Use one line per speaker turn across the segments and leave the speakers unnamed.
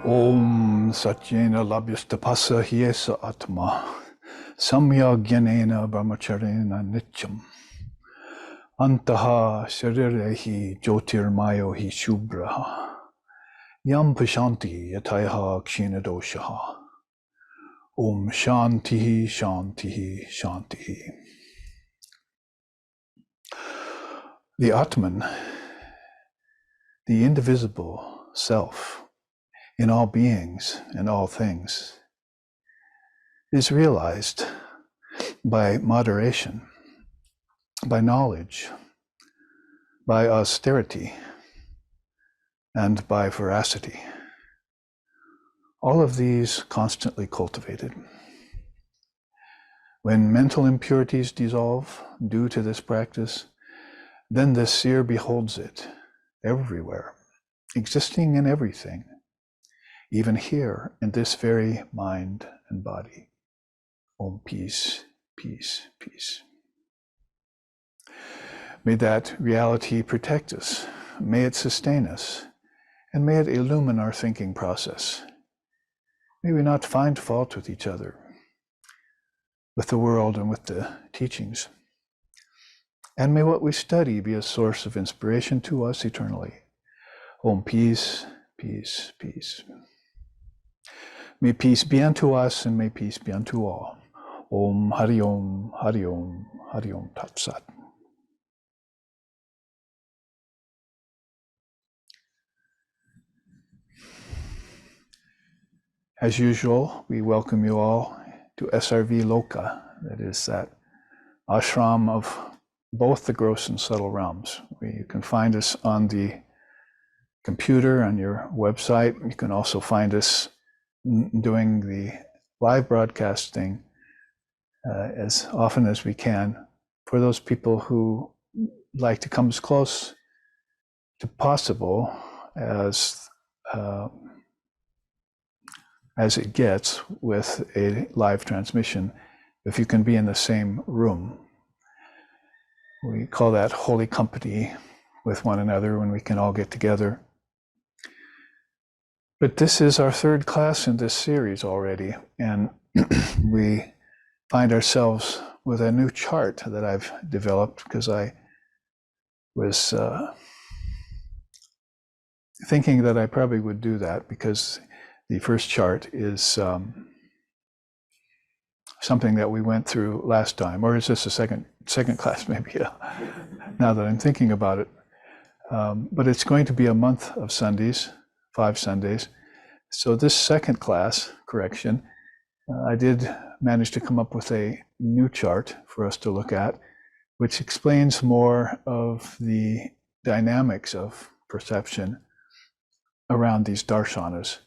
Om Satyena Labhyastapasa Hyesa Atma Samya Gyanena Brahmacharena Nityam Antaha Sharirehi Jyotirmayo Hi Shubraha Yam Pashanti Yataiha Kshinadoshaha Om Shantihi Shantihi Shantihi. The Atman, the indivisible self in all beings and all things, is realized by moderation, by knowledge, by austerity, and by veracity. All of these constantly cultivated. When mental impurities dissolve due to this practice, then the seer beholds it everywhere, existing in everything, even here in this very mind and body. Om, peace, peace, peace. May that reality protect us, may it sustain us, and may it illumine our thinking process. May we not find fault with each other, with the world and with the teachings. And may what we study be a source of inspiration to us eternally. Om, peace, peace, peace. May peace be unto us and may peace be unto all. Om Hari Om, Hari Om, Hari Om Tat Sat. As usual, we welcome you all to SRV Loka, that is that ashram of both the gross and subtle realms. You can find us on the computer, on your website. You can also find us doing the live broadcasting as often as we can for those people who like to come as close to possible as it gets with a live transmission, if you can be in the same room. We call that holy company with one another when we can all get together. But this is our third class in this series already, and we find ourselves with a new chart that I've developed because I was thinking that I probably would do that, because the first chart is something that we went through last time, or is this a second class maybe, now that I'm thinking about it. But it's going to be a month of Sundays, 5 Sundays. So this second class correction, I did manage to come up with a new chart for us to look at, which explains more of the dynamics of perception around these darshanas.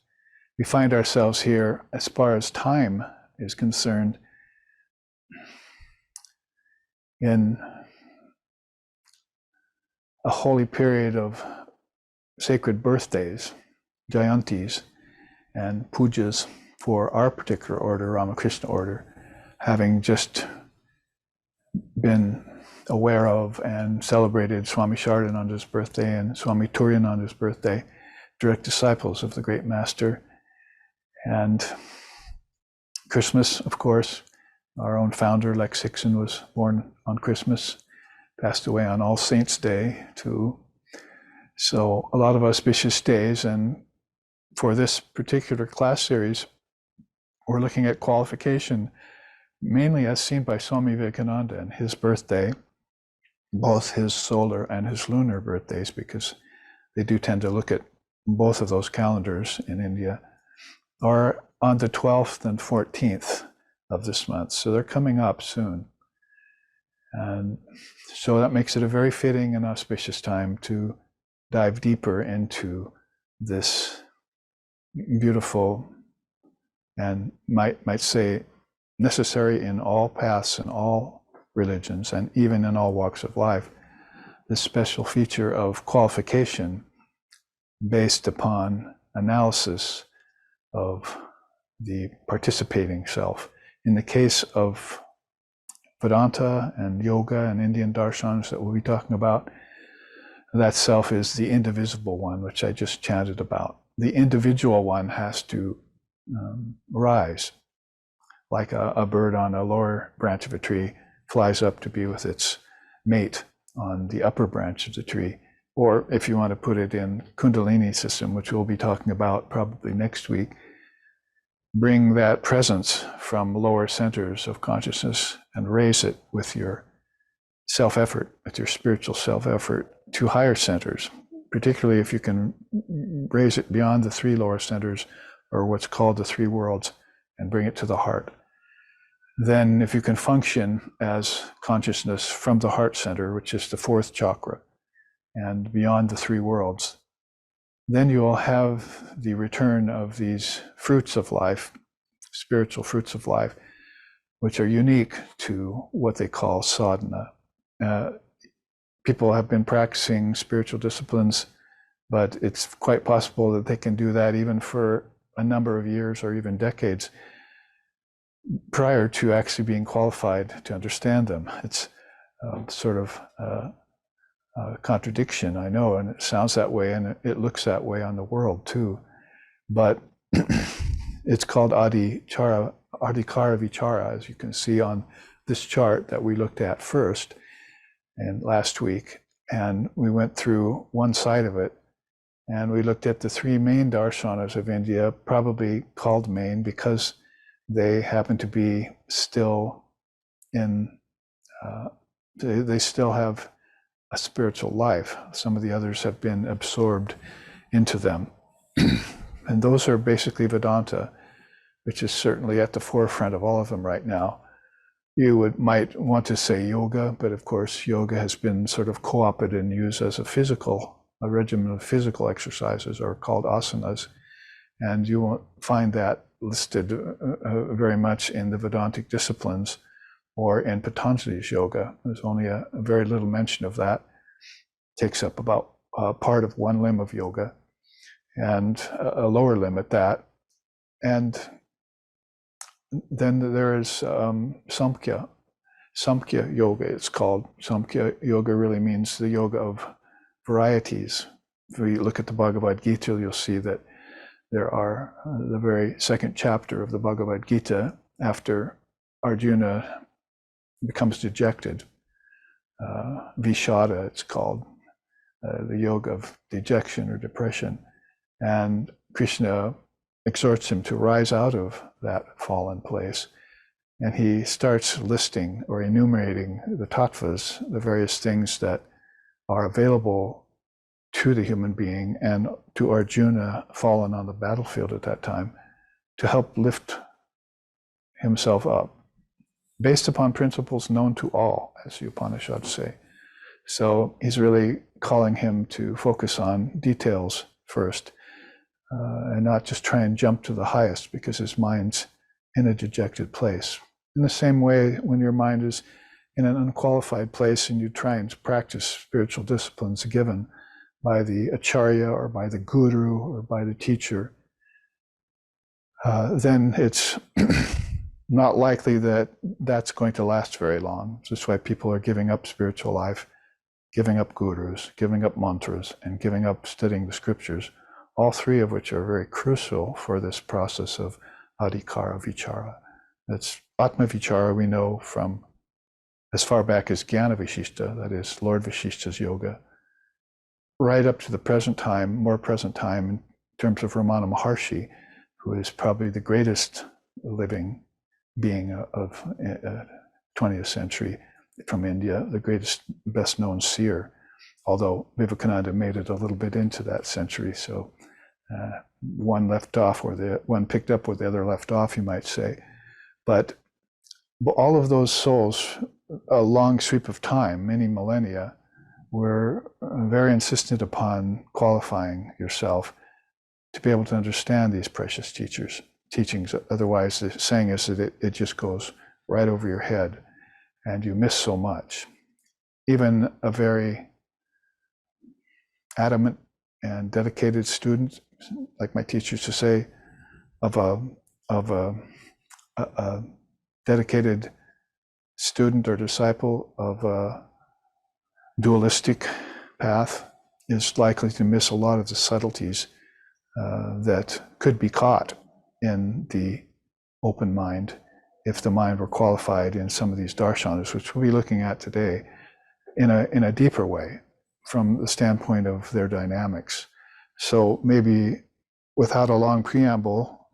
We find ourselves here, as far as time is concerned, in a holy period of sacred birthdays, jayantis, and pujas for our particular order, Ramakrishna order, having just been aware of and celebrated Swami Shardananda's birthday and Swami Turiyananda's birthday, direct disciples of the great master. And Christmas, of course, our own founder, Lex Hixon, was born on Christmas, passed away on All Saints' Day too. So a lot of auspicious days. And for this particular class series, we're looking at qualification, mainly as seen by Swami Vivekananda and his birthday, both his solar and his lunar birthdays, because they do tend to look at both of those calendars in India, are on the 12th and 14th of this month. So they're coming up soon. And so that makes it a very fitting and auspicious time to dive deeper into this beautiful and might say necessary in all paths and all religions and even in all walks of life, this special feature of qualification based upon analysis of the participating self. In the case of Vedanta and yoga and Indian darshans that we'll be talking about, that self is the indivisible one, which I just chanted about. the individual one has to rise, like a bird on a lower branch of a tree flies up to be with its mate on the upper branch of the tree. Or if you want to put it in Kundalini system, which we'll be talking about probably next week, bring that presence from lower centers of consciousness and raise it with your self-effort, with your spiritual self-effort to higher centers, particularly if you can raise it beyond the three lower centers, or what's called the three worlds, and bring it to the heart. Then if you can function as consciousness from the heart center, which is the fourth chakra, and beyond the three worlds, then you will have the return of these fruits of life, spiritual fruits of life, which are unique to what they call sadhana. People have been practicing spiritual disciplines, but it's quite possible that they can do that even for a number of years or even decades prior to actually being qualified to understand them. It's sort of a contradiction, I know, and it sounds that way, and it looks that way on the world too. But it's called Adhikara, Vichara, as you can see on this chart that we looked at first and last week. And we went through one side of it, and we looked at the three main darshanas of India, probably called main because they happen to be still in, they still have a spiritual life. Some of the others have been absorbed into them. And those are basically Vedanta, which is certainly at the forefront of all of them right now. You might want to say yoga, but of course yoga has been sort of co-opted and used as a regimen of physical exercises, or called asanas. And you won't find that listed very much in the Vedantic disciplines or in Patanjali's yoga. There's only a very little mention of that. It takes up about part of one limb of yoga, and a lower limb at that. And then there is Samkhya yoga, it's called. Samkhya yoga really means the yoga of varieties. If we look at the Bhagavad Gita, you'll see that there are the very second chapter of the Bhagavad Gita, after Arjuna becomes dejected, Vichara it's called, the yoga of dejection or depression. And Krishna exhorts him to rise out of that fallen place. And he starts listing or enumerating the tattvas, the various things that are available to the human being and to Arjuna, fallen on the battlefield at that time, to help lift himself up, based upon principles known to all, as the Upanishads say. So he's really calling him to focus on details first, and not just try and jump to the highest, because his mind's in a dejected place. In the same way, when your mind is in an unqualified place and you try and practice spiritual disciplines given by the acharya or by the guru or by the teacher, then it's not likely that that's going to last very long. That's why people are giving up spiritual life, giving up gurus, giving up mantras, and giving up studying the scriptures, all three of which are very crucial for this process of Adhikara Vichara. That's Atma Vichara, we know from as far back as Jnana Vishishta, that is Lord Vishishta's yoga, right up to the present time, more present time in terms of Ramana Maharshi, who is probably the greatest living being of 20th century from India, the greatest, best known seer, although Vivekananda made it a little bit into that century. So one left off, or the one picked up where the other left off, you might say. But all of those souls, a long sweep of time, many millennia, were very insistent upon qualifying yourself to be able to understand these precious teachings. Otherwise, the saying is that it just goes right over your head and you miss so much. Even a very adamant and dedicated student, like my teacher used to say, of a dedicated student or disciple of a dualistic path is likely to miss a lot of the subtleties that could be caught in the open mind if the mind were qualified in some of these darshanas, which we'll be looking at today in a deeper way from the standpoint of their dynamics. So maybe without a long preamble,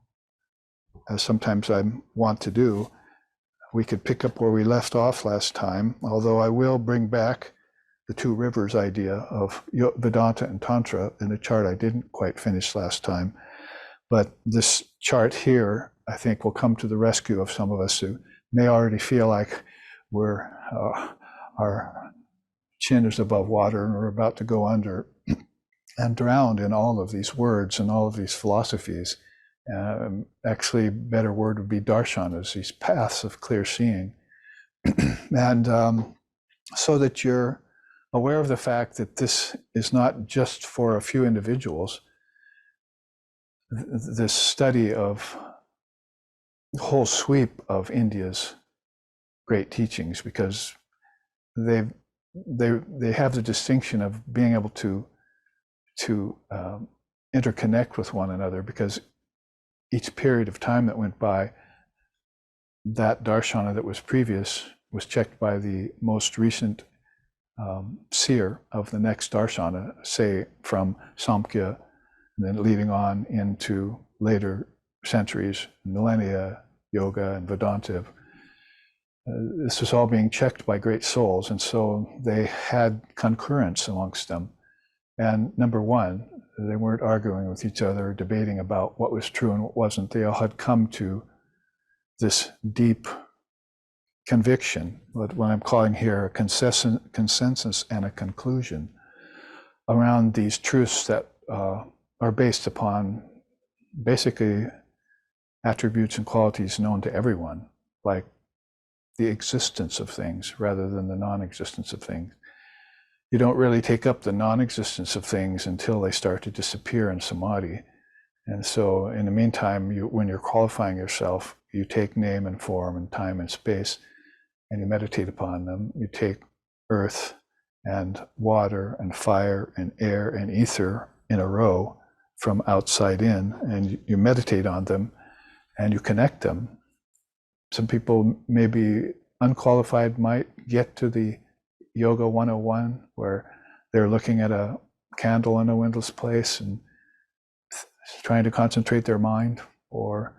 as sometimes I want to do, we could pick up where we left off last time, although I will bring back the two rivers idea of Vedanta and Tantra in a chart I didn't quite finish last time. But this chart here, I think, will come to the rescue of some of us who may already feel like our chin is above water and we're about to go under and drowned in all of these words and all of these philosophies. Actually, a better word would be darshanas, these paths of clear seeing. And so that you're aware of the fact that this is not just for a few individuals. This study of the whole sweep of India's great teachings, because they have the distinction of being able to interconnect with one another, because each period of time that went by, that darshana that was previous was checked by the most recent seer of the next darshana, say from Samkhya, and then leading on into later centuries, millennia, yoga and Vedanta. This was all being checked by great souls, and so they had concurrence amongst them. And number one, they weren't arguing with each other, debating about what was true and what wasn't. They all had come to this deep conviction, what I'm calling here a consensus and a conclusion around these truths that are based upon basically attributes and qualities known to everyone, like the existence of things rather than the non-existence of things. You don't really take up the non-existence of things until they start to disappear in samadhi. And so in the meantime, when you're qualifying yourself, you take name and form and time and space, and you meditate upon them. You take earth and water and fire and air and ether in a row from outside in, and you meditate on them and you connect them. Some people, maybe unqualified, might get to the Yoga 101, where they're looking at a candle in a windowless place and trying to concentrate their mind, or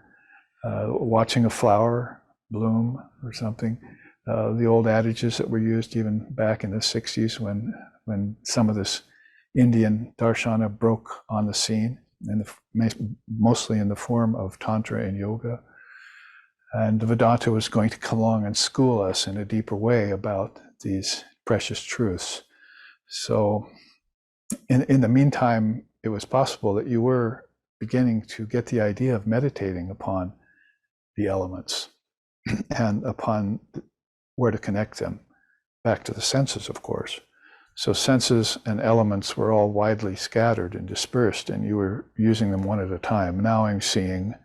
watching a flower bloom or something. The old adages that were used even back in the 60s when some of this Indian darshana broke on the scene, mostly in the form of Tantra and yoga. And the Vedanta was going to come along and school us in a deeper way about these precious truths. So in the meantime, it was possible that you were beginning to get the idea of meditating upon the elements and upon where to connect them, back to the senses, of course. So senses and elements were all widely scattered and dispersed, and you were using them one at a time. Now I'm seeing,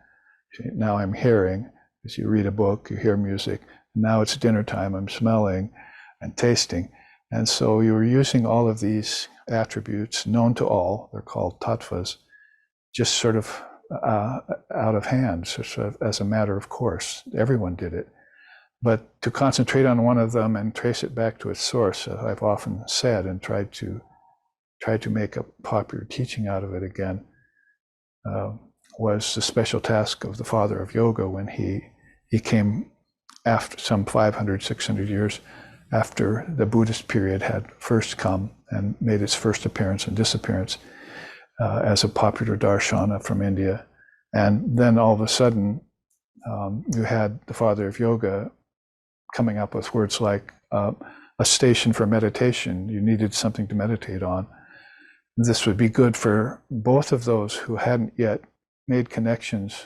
now I'm hearing. As you read a book, you hear music. Now it's dinner time, I'm smelling and tasting. And so you were using all of these attributes known to all, they're called tattvas, just sort of out of hand, sort of as a matter of course. Everyone did it. But to concentrate on one of them and trace it back to its source, as I've often said, and tried to make a popular teaching out of it again, was the special task of the father of yoga when he came after some 500, 600 years after the Buddhist period had first come and made its first appearance and disappearance as a popular darshana from India. And then all of a sudden, you had the father of yoga coming up with words like a station for meditation. You needed something to meditate on. This would be good for both of those who hadn't yet made connections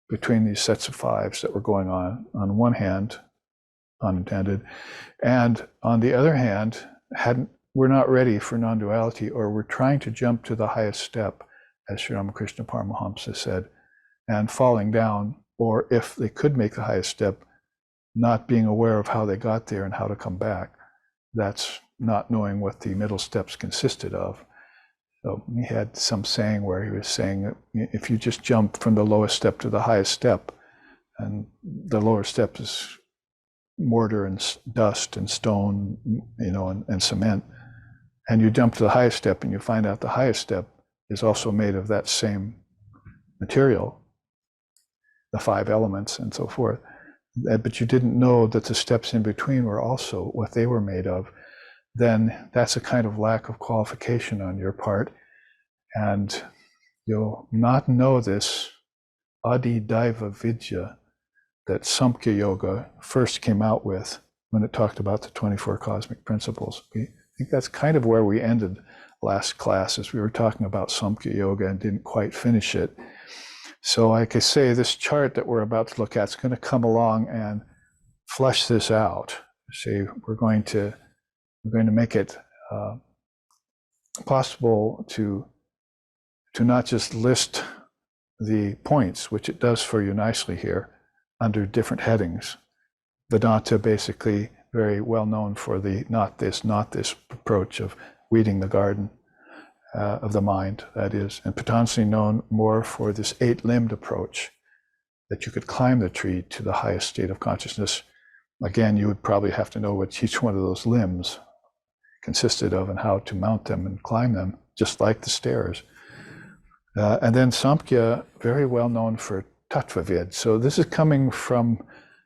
between these sets of fives that were going on one hand, unintended, and on the other hand, were not ready for non-duality, or were trying to jump to the highest step, as Sri Ramakrishna Paramahamsa said, and falling down, or if they could make the highest step, not being aware of how they got there and how to come back. That's not knowing what the middle steps consisted of. So he had some saying where he was saying that if you just jump from the lowest step to the highest step, and the lower step is mortar and dust and stone, and cement, and you jump to the highest step and you find out the highest step is also made of that same material, the 5 elements and so forth, but you didn't know that the steps in between were also what they were made of, then that's a kind of lack of qualification on your part. And you'll not know this Adhidaiva Vidya that Samkhya Yoga first came out with when it talked about the 24 cosmic principles. I think that's kind of where we ended last class, as we were talking about Samkhya Yoga and didn't quite finish it. So like I say, this chart that we're about to look at is going to come along and flesh this out. See, we're going to make it possible to not just list the points, which it does for you nicely here, under different headings. Vedanta basically very well known for the not this approach of weeding the garden of the mind, that is, and Patanjali known more for this 8-limbed approach, that you could climb the tree to the highest state of consciousness. Again, you would probably have to know what each one of those limbs consisted of and how to mount them and climb them, just like the stairs. And then Samkhya, very well known for Tattvavid. So this is coming from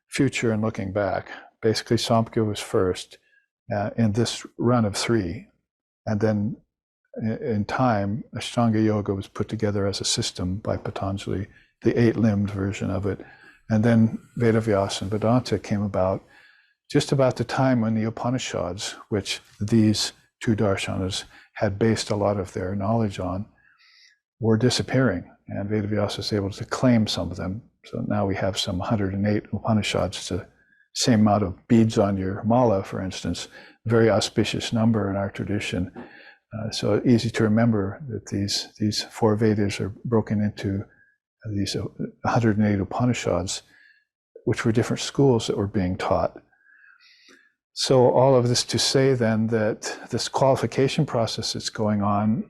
future and looking back. Basically, Samkhya was first in this run of 3. And then in time, Ashtanga Yoga was put together as a system by Patanjali, the 8-limbed version of it. And then Vedavyasa and Vedanta came about just about the time when the Upanishads, which these 2 darshanas had based a lot of their knowledge on, were disappearing, and Vedavyasa was able to claim some of them. So now we have some 108 Upanishads, the same amount of beads on your mala, for instance, very auspicious number in our tradition. So easy to remember that these 4 Vedas are broken into these 108 Upanishads, which were different schools that were being taught. So all of this to say then that this qualification process that's going on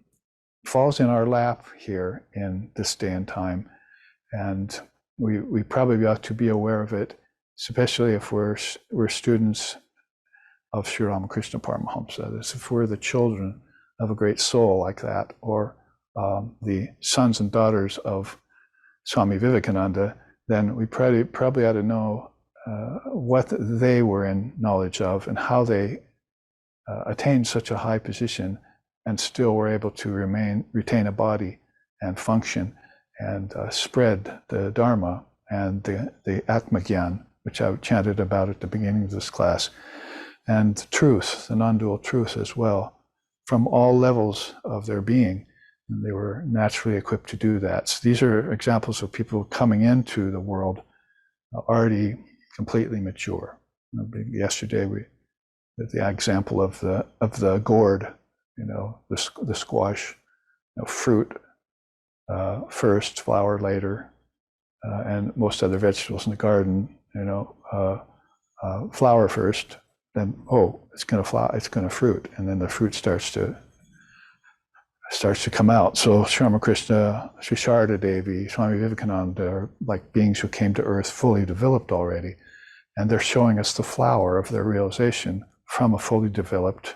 falls in our lap here in this day and time, and we probably ought to be aware of it, especially if we're students of Sri Ramakrishna Paramahamsa. If we're the children of a great soul like that, or the sons and daughters of Swami Vivekananda, then we probably ought to know what they were in knowledge of and how they attained such a high position and still were able to retain a body and function and spread the Dharma and the Atmagyan, which I chanted about at the beginning of this class, and truth, the non-dual truth as well, from all levels of their being. And they were naturally equipped to do that. So these are examples of people coming into the world already completely mature. Yesterday, the example of the gourd, the squash, fruit first, flower later, and most other vegetables in the garden, flower first, then it's going to fruit, and then the fruit starts to come out. So Sri Ramakrishna, Sri Sharada Devi, Swami Vivekananda are like beings who came to earth fully developed already, and they're showing us the flower of their realization from a fully developed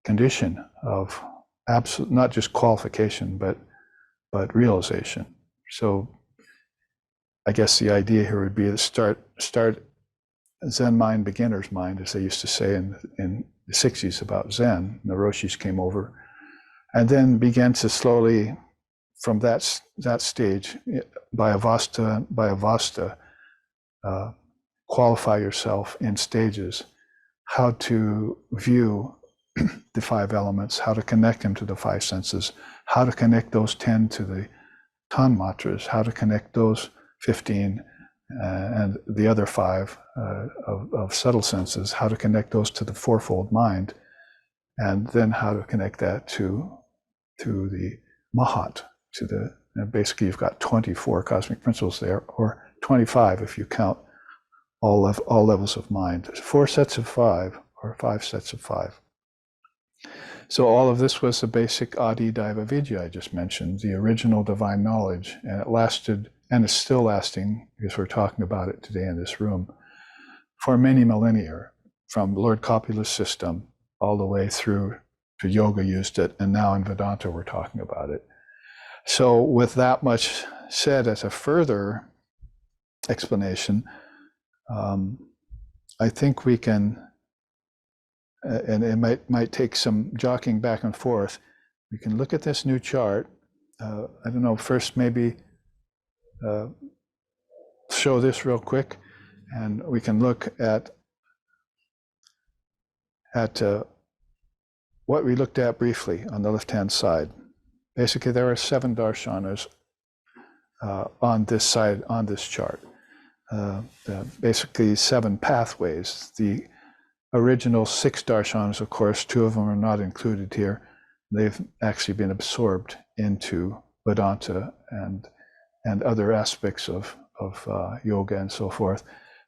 condition of absolute, not just qualification, but realization. So I guess the idea here would be to start Zen mind, beginner's mind, as they used to say in the 60s about Zen. The Roshis came over, and then began to slowly, from that stage, by avasta, qualify yourself in stages, how to view the 5 elements, how to connect them to the 5 senses, how to connect those 10 to the tanmatras, how to connect those 15 and the other 5 of subtle senses, how to connect those to the fourfold mind, and then how to connect that to the Mahat, basically you've got 24 cosmic principles there, or 25 if you count all levels of mind. 4 sets of 5, or 5 sets of 5. So all of this was the basic Adi Daiva Vidya I just mentioned, the original divine knowledge, and it lasted, and is still lasting, because we're talking about it today in this room, for many millennia, from Lord Kapula's system all the way through to yoga used it, and now in Vedanta we're talking about it. So with that much said as a further explanation, I think we can, and it might take some jockeying back and forth. We can look at this new chart. I don't know, first maybe show this real quick, and we can look at what we looked at briefly on the left-hand side. Basically, there are 7 darshanas on this side, on this chart. Basically 7 pathways. The original 6 darshanas, of course, 2 of them are not included here. They've actually been absorbed into Vedanta and other aspects of yoga and so forth.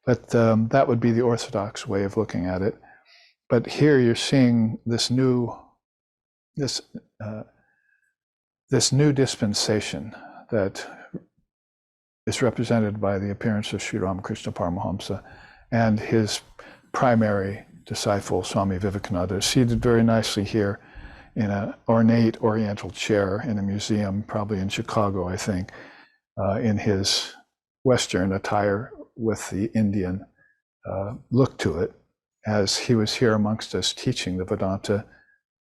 But that would be the orthodox way of looking at it. But here you're seeing this new dispensation that is represented by the appearance of Sri Ramakrishna Paramahamsa and his primary disciple, Swami Vivekananda, seated very nicely here in an ornate oriental chair in a museum, probably in Chicago, I think, in his Western attire with the Indian look to it, as he was here amongst us teaching the Vedanta,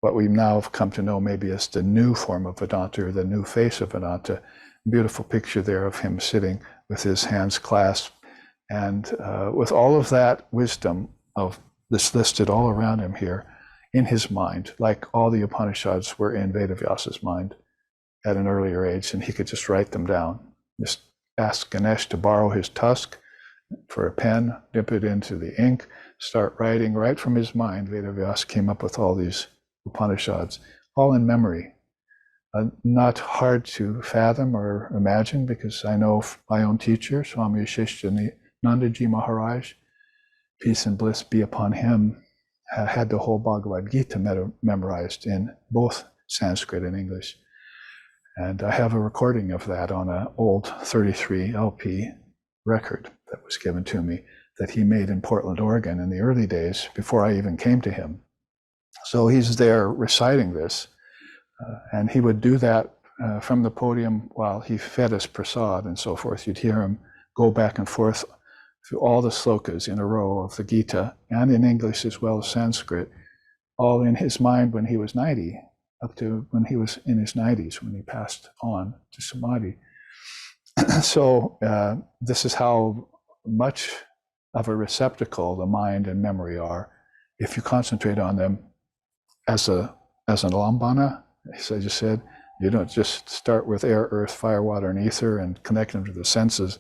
what we now have come to know maybe as the new form of Vedanta, or the new face of Vedanta. Beautiful picture there of him sitting with his hands clasped, and with all of that wisdom of this listed all around him here in his mind, like all the Upanishads were in Vedavyasa's mind at an earlier age, and he could just write them down. Just ask Ganesh to borrow his tusk for a pen, dip it into the ink, start writing right from his mind. Vedavyasa came up with all these Upanishads, all in memory. Not hard to fathom or imagine, because I know my own teacher, Swami Nandji Maharaj, peace and bliss be upon him, had the whole Bhagavad Gita memorized in both Sanskrit and English. And I have a recording of that on an old 33 LP record that was given to me that he made in Portland, Oregon in the early days before I even came to him. So he's there reciting this, and he would do that from the podium while he fed us prasad and so forth. You'd hear him go back and forth through all the slokas in a row of the Gita, and in English as well as Sanskrit, all in his mind when he was 90, up to when he was in his 90s, when he passed on to Samadhi. So this is how much of a receptacle the mind and memory are if you concentrate on them as an alambana, as I just said. You don't just start with air, earth, fire, water, and ether and connect them to the senses.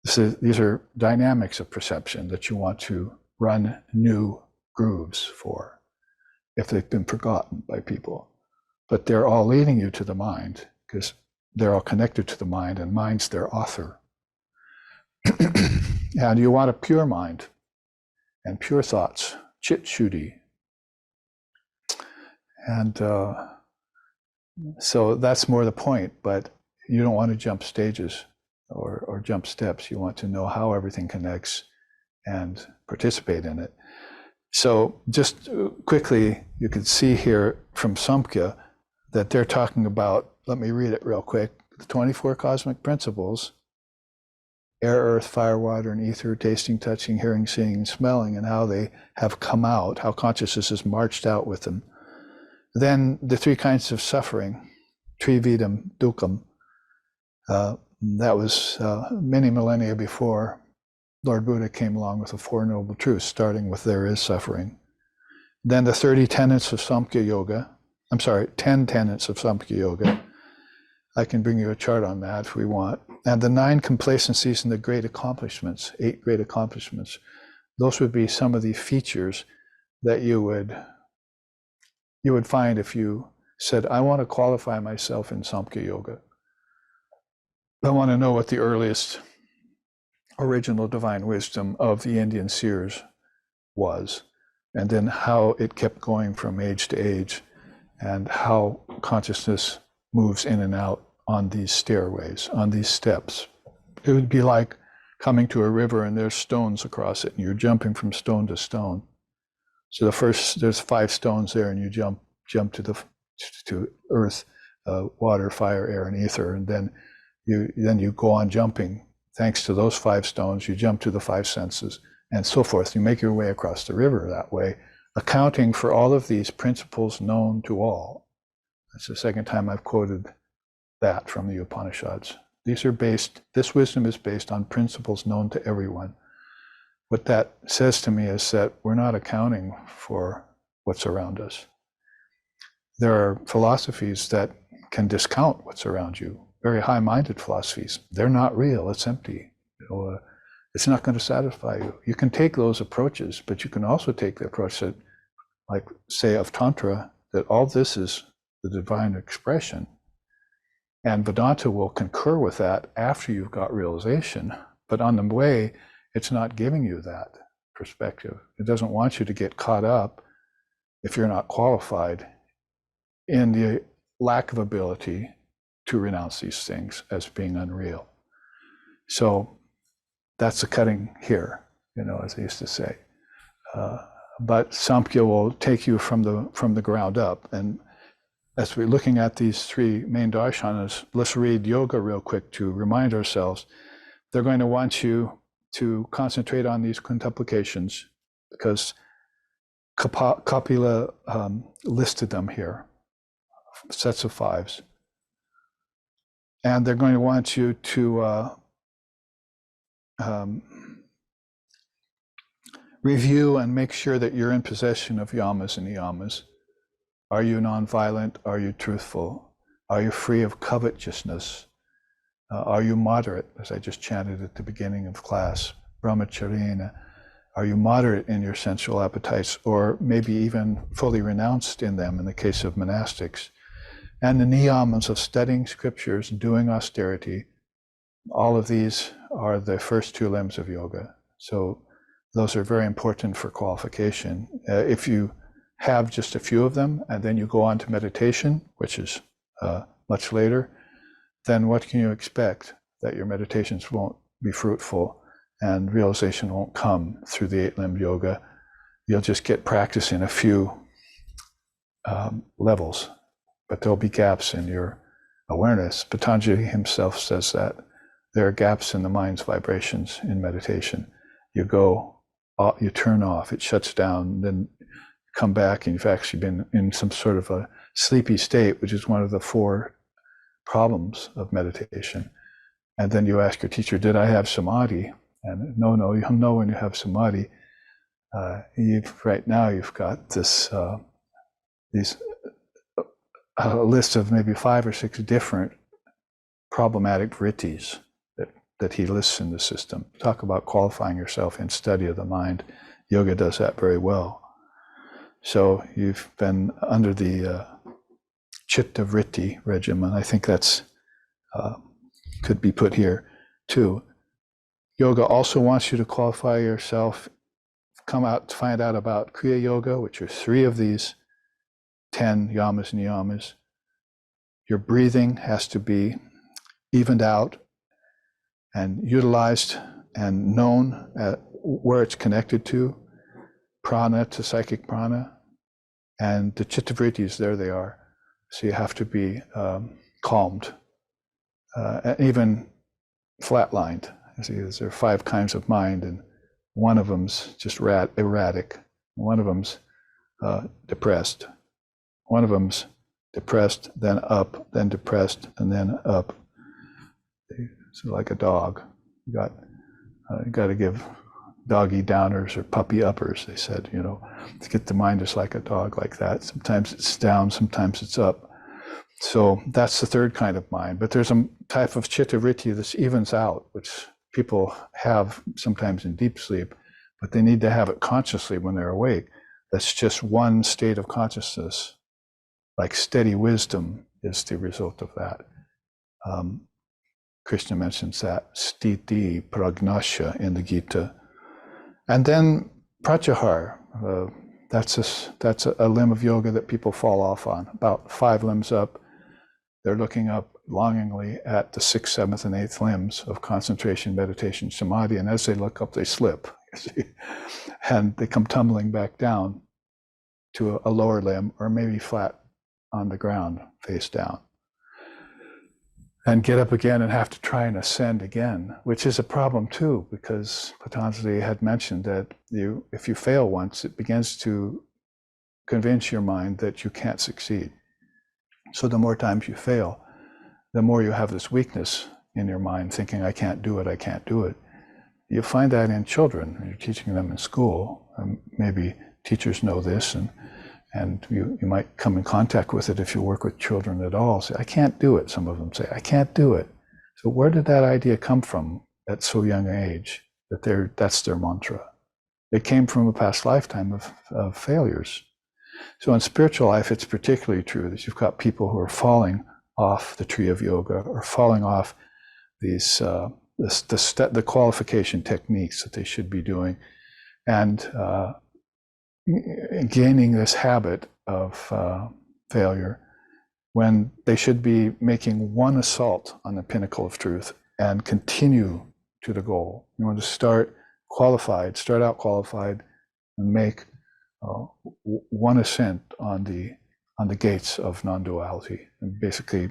These are dynamics of perception that you want to run new grooves for if they've been forgotten by people. But they're all leading you to the mind, because they're all connected to the mind, and mind's their author. And you want a pure mind and pure thoughts, chit shuddhi. And so that's more the point, but you don't want to jump stages or jump steps. You want to know how everything connects and participate in it. So just quickly, you can see here from Samkhya that they're talking about, let me read it real quick, the 24 cosmic principles: air, earth, fire, water, and ether, tasting, touching, hearing, seeing, and smelling, and how they have come out, how consciousness has marched out with them. Then the 3 kinds of suffering, trividam dukkam, that was many millennia before Lord Buddha came along with the 4 Noble Truths, starting with there is suffering. Then the 30 tenets of Samkhya Yoga, 10 tenets of Samkhya Yoga. I can bring you a chart on that if we want. And the 9 complacencies and the great accomplishments, 8 great accomplishments. Those would be some of the features that you would find if you said, I want to qualify myself in Samkhya Yoga. I want to know what the earliest original divine wisdom of the Indian seers was, and then how it kept going from age to age. and how consciousness moves in and out on these stairways, on these steps. It would be like coming to a river and there's stones across it and you're jumping from stone to stone. So there's 5 stones there and you jump to earth, water, fire, air, and ether, and then you go on jumping. Thanks to those 5 stones, you jump to the 5 senses and so forth. You make your way across the river that way, accounting for all of these principles known to all. That's the second time I've quoted that from the Upanishads. This wisdom is based on principles known to everyone. What that says to me is that we're not accounting for what's around us. There are philosophies that can discount what's around you, very high-minded philosophies. They're not real, it's empty. It's not going to satisfy you. You can take those approaches, but you can also take the approach that, like, say, of Tantra, that all this is the divine expression. And Vedanta will concur with that after you've got realization. But on the way, it's not giving you that perspective. It doesn't want you to get caught up, if you're not qualified, in the lack of ability to renounce these things as being unreal. So that's the cutting here, as they used to say. But Samkhya will take you from the ground up. And as we're looking at these 3 main darshanas, let's read yoga real quick to remind ourselves. They're going to want you to concentrate on these quintuplications because Kapila listed them here, sets of 5s. And they're going to want you to review and make sure that you're in possession of yamas and niyamas. Are you nonviolent? Are you truthful? Are you free of covetousness? Are you moderate, as I just chanted at the beginning of class? Brahmacharya. Are you moderate in your sensual appetites, or maybe even fully renounced in them in the case of monastics? And the niyamas of studying scriptures, doing austerity, all of these are the first 2 limbs of yoga. So those are very important for qualification. If you have just a few of them and then you go on to meditation, which is much later, then what can you expect? That your meditations won't be fruitful and realization won't come through the 8-limbed yoga. You'll just get practice in a few levels, but there'll be gaps in your awareness. Patanjali himself says that there are gaps in the mind's vibrations in meditation. You turn off, it shuts down, then come back, and you've actually been in some sort of a sleepy state, which is one of the 4 problems of meditation. And then you ask your teacher, did I have samadhi? And no, you'll know when you have samadhi. Right now you've got this a list of maybe 5 or 6 different problematic vrittis that he lists in the system. Talk about qualifying yourself in study of the mind. Yoga does that very well. So you've been under the Chitta Vritti regimen. I think that's could be put here too. Yoga also wants you to qualify yourself, find out about Kriya Yoga, which are 3 of these 10 yamas and niyamas. Your breathing has to be evened out and utilized and known at where it's connected to, prana to psychic prana, and the chitta vrittis, there they are. So you have to be calmed, even flatlined. There are 5 kinds of mind, and one of them's just erratic. One of them's depressed. One of them's depressed, then up, then depressed, and then up. So like a dog, you got to give doggy downers or puppy uppers. They said, to get the mind just like a dog, like that. Sometimes it's down, sometimes it's up. So that's the 3rd kind of mind. But there's a type of chitta vritti that evens out, which people have sometimes in deep sleep, but they need to have it consciously when they're awake. That's just one state of consciousness. Like steady wisdom is the result of that. Krishna mentions that, stiti pragnasya in the Gita. And then pratyahar, that's a limb of yoga that people fall off on. About 5 limbs up, they're looking up longingly at the 6th, 7th, and 8th limbs of concentration, meditation, samadhi, and as they look up, they slip, and they come tumbling back down to a lower limb, or maybe flat on the ground, face down, and get up again and have to try and ascend again, which is a problem too, because Patanjali had mentioned that if you fail once, it begins to convince your mind that you can't succeed. So the more times you fail, the more you have this weakness in your mind, thinking, I can't do it, I can't do it. You find that in children. You're teaching them in school. Maybe teachers know this, and you might come in contact with it if you work with children at all. Say, I can't do it. Some of them say, I can't do it. So where did that idea come from at so young an age, that that's their mantra? It came from a past lifetime of failures. So in spiritual life, it's particularly true that you've got people who are falling off the tree of yoga, or falling off these the qualification techniques that they should be doing, and gaining this habit of failure when they should be making one assault on the pinnacle of truth and continue to the goal. You want to start out qualified, and make one ascent on the gates of non-duality. And basically,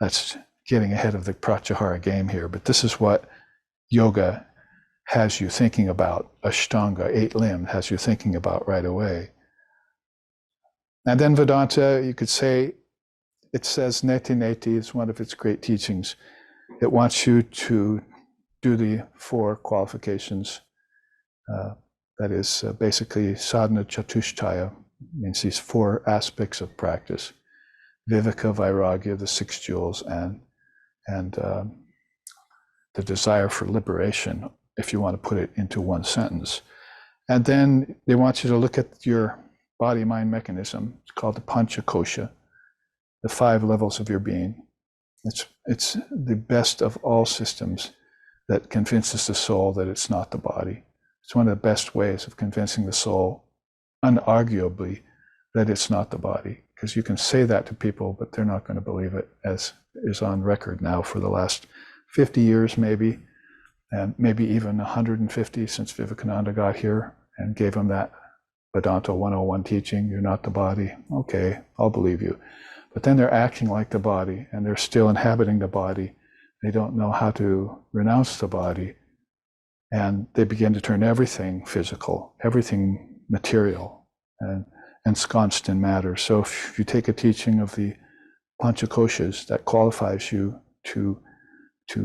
that's getting ahead of the pratyahara game here, but this is what yoga has you thinking about. Ashtanga, 8 limb, has you thinking about right away. And then Vedanta, you could say, it says neti neti is one of its great teachings. It wants you to do the 4 qualifications. That is basically sadhana chatushtaya, means these 4 aspects of practice. Viveka, vairagya, the 6 jewels, and the desire for liberation, if you want to put it into one sentence. And then they want you to look at your body-mind mechanism. It's called the panchakosha, the 5 levels of your being. It's the best of all systems that convinces the soul that it's not the body. It's one of the best ways of convincing the soul, unarguably, that it's not the body. Because you can say that to people, but they're not going to believe it, as is on record now for the last 50 years maybe, and maybe even 150 since Vivekananda got here and gave them that Vedanta 101 teaching, you're not the body. Okay, I'll believe you. But then they're acting like the body, and they're still inhabiting the body. They don't know how to renounce the body, and they begin to turn everything physical, everything material, and ensconced in matter. So if you take a teaching of the panchakoshas, that qualifies you to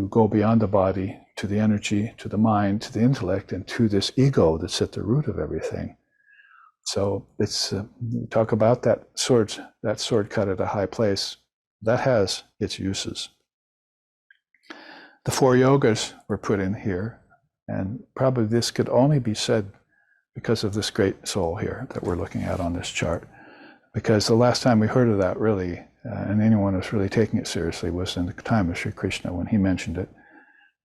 go beyond the body, to the energy, to the mind, to the intellect, and to this ego that's at the root of everything. So it's talk about that sword cut at a high place. That has its uses. The 4 yogas were put in here, and probably this could only be said because of this great soul here that we're looking at on this chart. Because the last time we heard of that really, and anyone was really taking it seriously, was in the time of Sri Krishna when he mentioned it.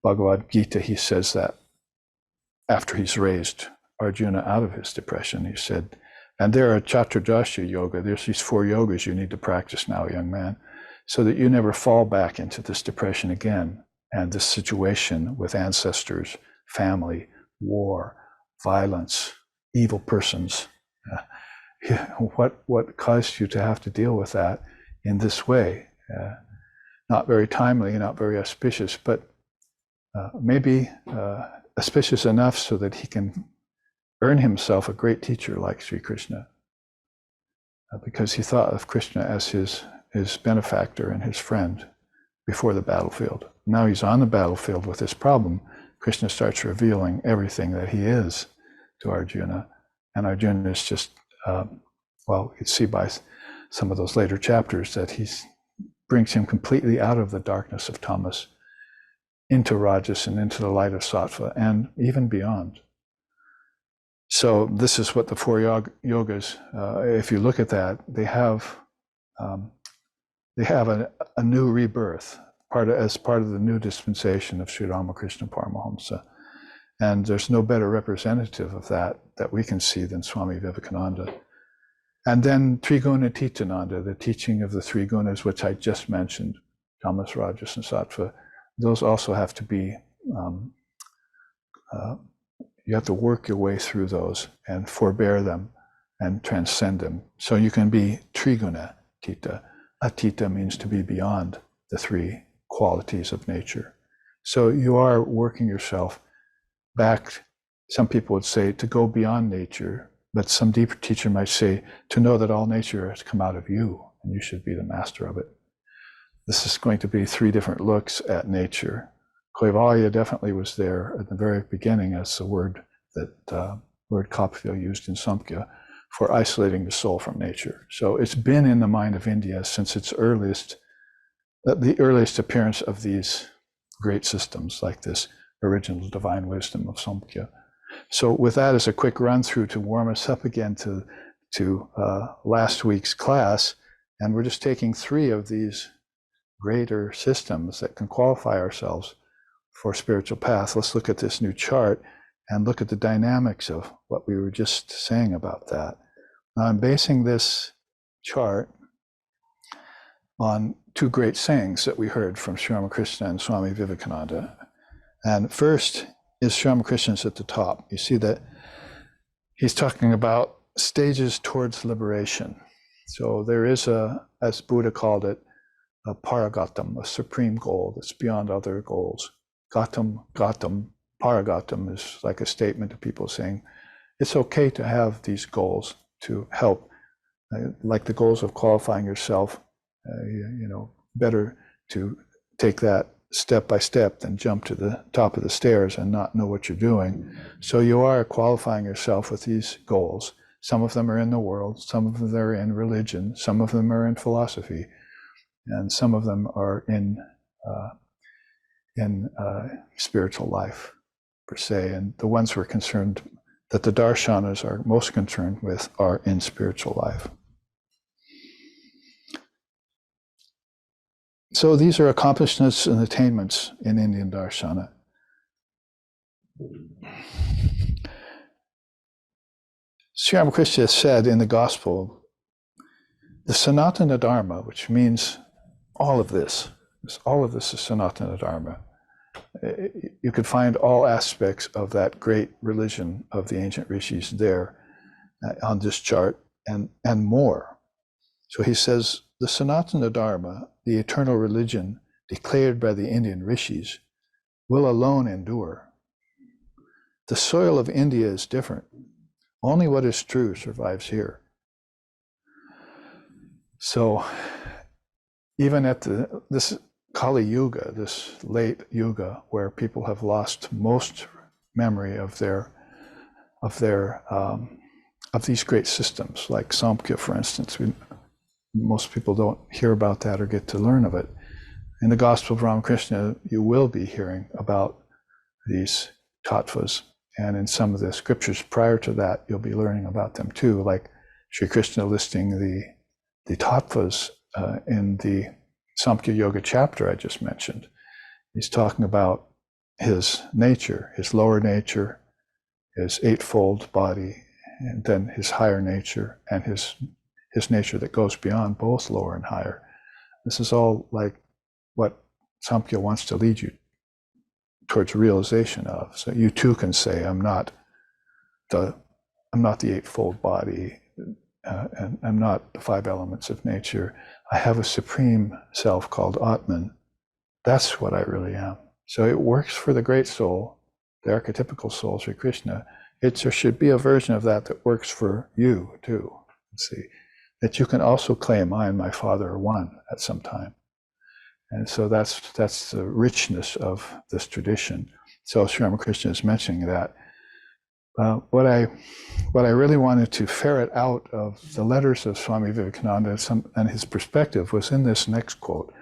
Bhagavad Gita, he says that after he's raised Arjuna out of his depression, he said, and there are Chaturdasya yoga, there's these 4 yogas you need to practice now, young man, so that you never fall back into this depression again, and this situation with ancestors, family, war, violence, evil persons. What caused you to have to deal with that in this way? Not very timely, not very auspicious, but maybe auspicious enough so that he can earn himself a great teacher like Sri Krishna, because he thought of Krishna as his benefactor and his friend before the battlefield. Now he's on the battlefield with this problem. Krishna starts revealing everything that he is to Arjuna, and Arjuna is just, well, you see by some of those later chapters that he brings him completely out of the darkness of tamas into rajas and into the light of sattva, and even beyond. So this is what the 4 yogas, if you look at that, they have a new rebirth, as part of the new dispensation of Sri Ramakrishna Paramahamsa. And there's no better representative of that we can see than Swami Vivekananda. And then Triguna Titananda, the teaching of the three gunas, which I just mentioned, tamas, rajas, and sattva, those also have to be, you have to work your way through those and forbear them and transcend them. So you can be Triguna Tita. Atita means to be beyond the three qualities of nature. So you are working yourself back, some people would say, to go beyond nature, but some deeper teacher might say, to know that all nature has come out of you, and you should be the master of it. This is going to be three different looks at nature. Kaivalya definitely was there at the very beginning as the word that Lord Kapil used in Samkhya for isolating the soul from nature. So it's been in the mind of India since its earliest, the earliest appearance of these great systems like this original divine wisdom of Samkhya. So with that as a quick run through to warm us up again to last week's class, and we're just taking three of these greater systems that can qualify ourselves for spiritual path. Let's look at this new chart and look at the dynamics of what we were just saying about that. Now I'm basing this chart on two great sayings that we heard from Sri Ramakrishna and Swami Vivekananda. And first is Sri Ramakrishna's at the top. You see that he's talking about stages towards liberation. So there is as Buddha called it, a paragatam, a supreme goal that's beyond other goals. Gatam, paragatam is like a statement to people saying, it's okay to have these goals to help, like the goals of qualifying yourself, better to take that step by step than jump to the top of the stairs and not know what you're doing. So you are qualifying yourself with these goals. Some of them are in the world, some of them are in religion, some of them are in philosophy, and some of them are in spiritual life per se. And the ones we're concerned that the darshanas are most concerned with are in spiritual life. So these are accomplishments and attainments in Indian darshana. Sri Ramakrishna said in the gospel, the Sanatana Dharma, which means all of this is Sanatana Dharma. You could find all aspects of that great religion of the ancient rishis there on this chart and more. So he says, the Sanatana Dharma, the eternal religion declared by the Indian rishis, will alone endure. The soil of India is different. Only what is true survives here. So even at this Kali Yuga, this late Yuga, where people have lost most memory of these great systems, like Samkhya, for instance, most people don't hear about that or get to learn of it. In the Gospel of Ramakrishna, you will be hearing about these tattvas, and in some of the scriptures prior to that, you'll be learning about them too, like Sri Krishna listing the tattvas in the Samkhya Yoga chapter I just mentioned. He's talking about his nature, his lower nature, his eightfold body, and then his higher nature, and his nature that goes beyond both lower and higher. This is all like what Samkhya wants to lead you towards realization of. So you too can say, I'm not the eightfold body, and I'm not the five elements of nature. I have a supreme self called Atman. That's what I really am. So it works for the great soul, the archetypical soul, Sri Krishna. There should be a version of that that works for you too. See, that you can also claim, I and my Father are one at some time. And so that's the richness of this tradition. So Sri Ramakrishna is mentioning that. What I really wanted to ferret out of the letters of Swami Vivekananda and his perspective was in this next quote.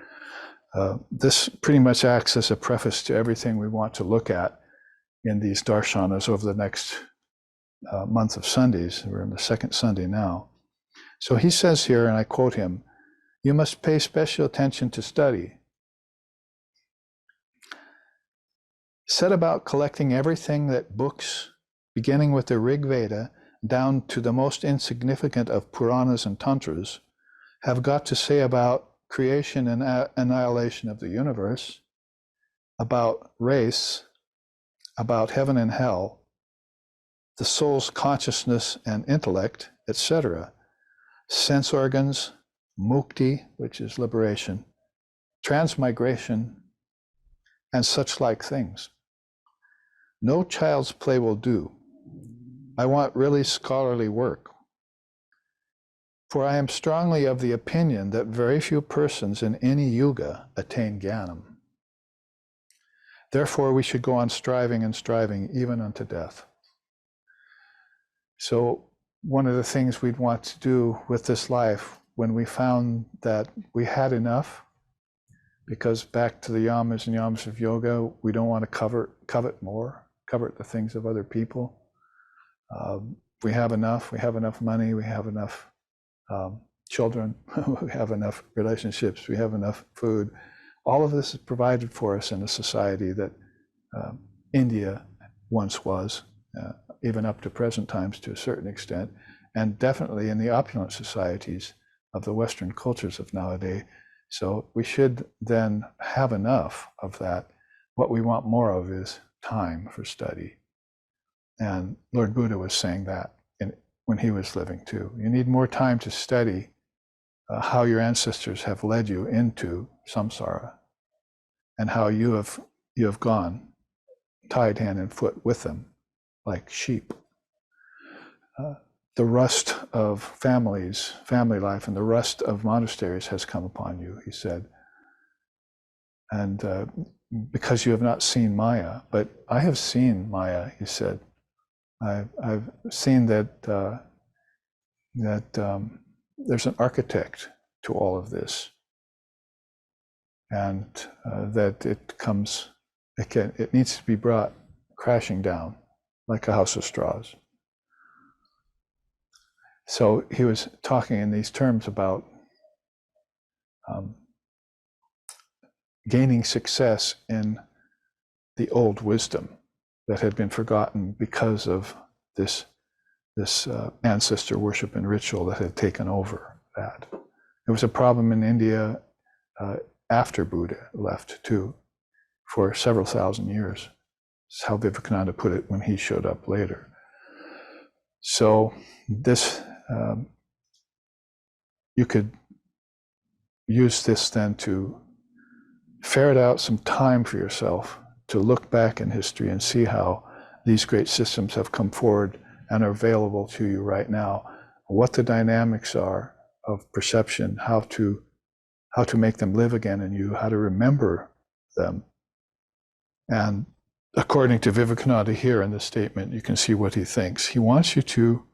This pretty much acts as a preface to everything we want to look at in these darshanas over the next month of Sundays. We're in the second Sunday now. So he says here, and I quote him, "You must pay special attention to study. Set about collecting everything that books, beginning with the Rig Veda down to the most insignificant of Puranas and Tantras, have got to say about creation and annihilation of the universe, about race, about heaven and hell, the soul's consciousness and intellect, etc., sense organs, mukti, which is liberation, transmigration, and such like things. No child's play will do. I want really scholarly work. For I am strongly of the opinion that very few persons in any yuga attain jnanam. Therefore, we should go on striving and striving even unto death. So one of the things we'd want to do with this life, when we found that we had enough, because back to the yamas and yamas of yoga, we don't want to covet more, covet the things of other people. We have enough money, we have enough children, we have enough relationships, we have enough food. All of this is provided for us in a society that India once was, even up to present times to a certain extent, and definitely in the opulent societies of the Western cultures of nowadays. So we should then have enough of that. What we want more of is time for study. And Lord Buddha was saying that when he was living too. You need more time to study how your ancestors have led you into samsara, and how you have gone tied hand and foot with them, like sheep. The rust of family life, and the rust of monasteries has come upon you, he said. And because you have not seen Maya, but I have seen Maya, he said. I've seen that there's an architect to all of this, and that it needs to be brought crashing down like a house of straws. So he was talking in these terms about gaining success in the old wisdom that had been forgotten because of this ancestor worship and ritual that had taken over that. There was a problem in India after Buddha left too, for several thousand years. That's how Vivekananda put it when he showed up later. So this, you could use this then to ferret out some time for yourself to look back in history and see how these great systems have come forward and are available to you right now, what the dynamics are of perception, how to make them live again in you, how to remember them. And according to Vivekananda here in this statement, you can see what he thinks. He wants you to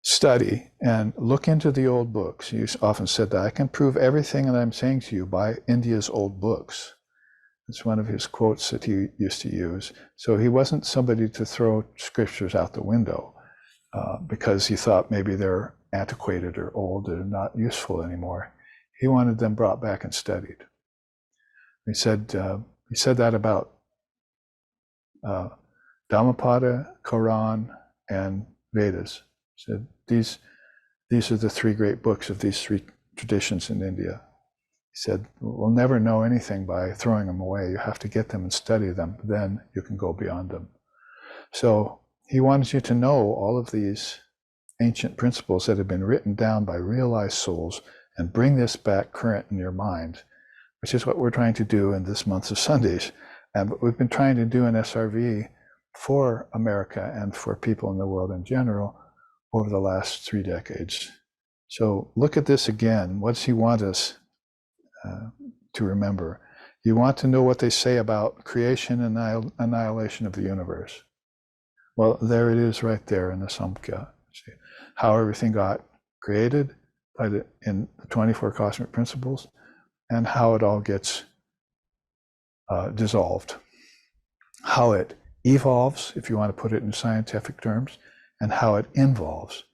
study and look into the old books. He often said that I can prove everything that I'm saying to you by India's old books. It's one of his quotes that he used to use. So he wasn't somebody to throw scriptures out the window because he thought maybe they're antiquated or old or not useful anymore. He wanted them brought back and studied. He said that about Dhammapada, Quran, and Vedas. He said these are the three great books of these three traditions in India. He said, we'll never know anything by throwing them away. You have to get them and study them. Then you can go beyond them. So he wanted you to know all of these ancient principles that have been written down by realized souls and bring this back current in your mind, which is what we're trying to do in this month of Sundays. And what we've been trying to do in SRV for America and for people in the world in general over the last 3 decades. So look at this again. What does he want us to remember? You want to know what they say about creation and annihilation of the universe. Well, there it is right there in the Samkhya. See how everything got created in the 24 cosmic principles, and how it all gets dissolved. How it evolves, if you want to put it in scientific terms, and how it involves.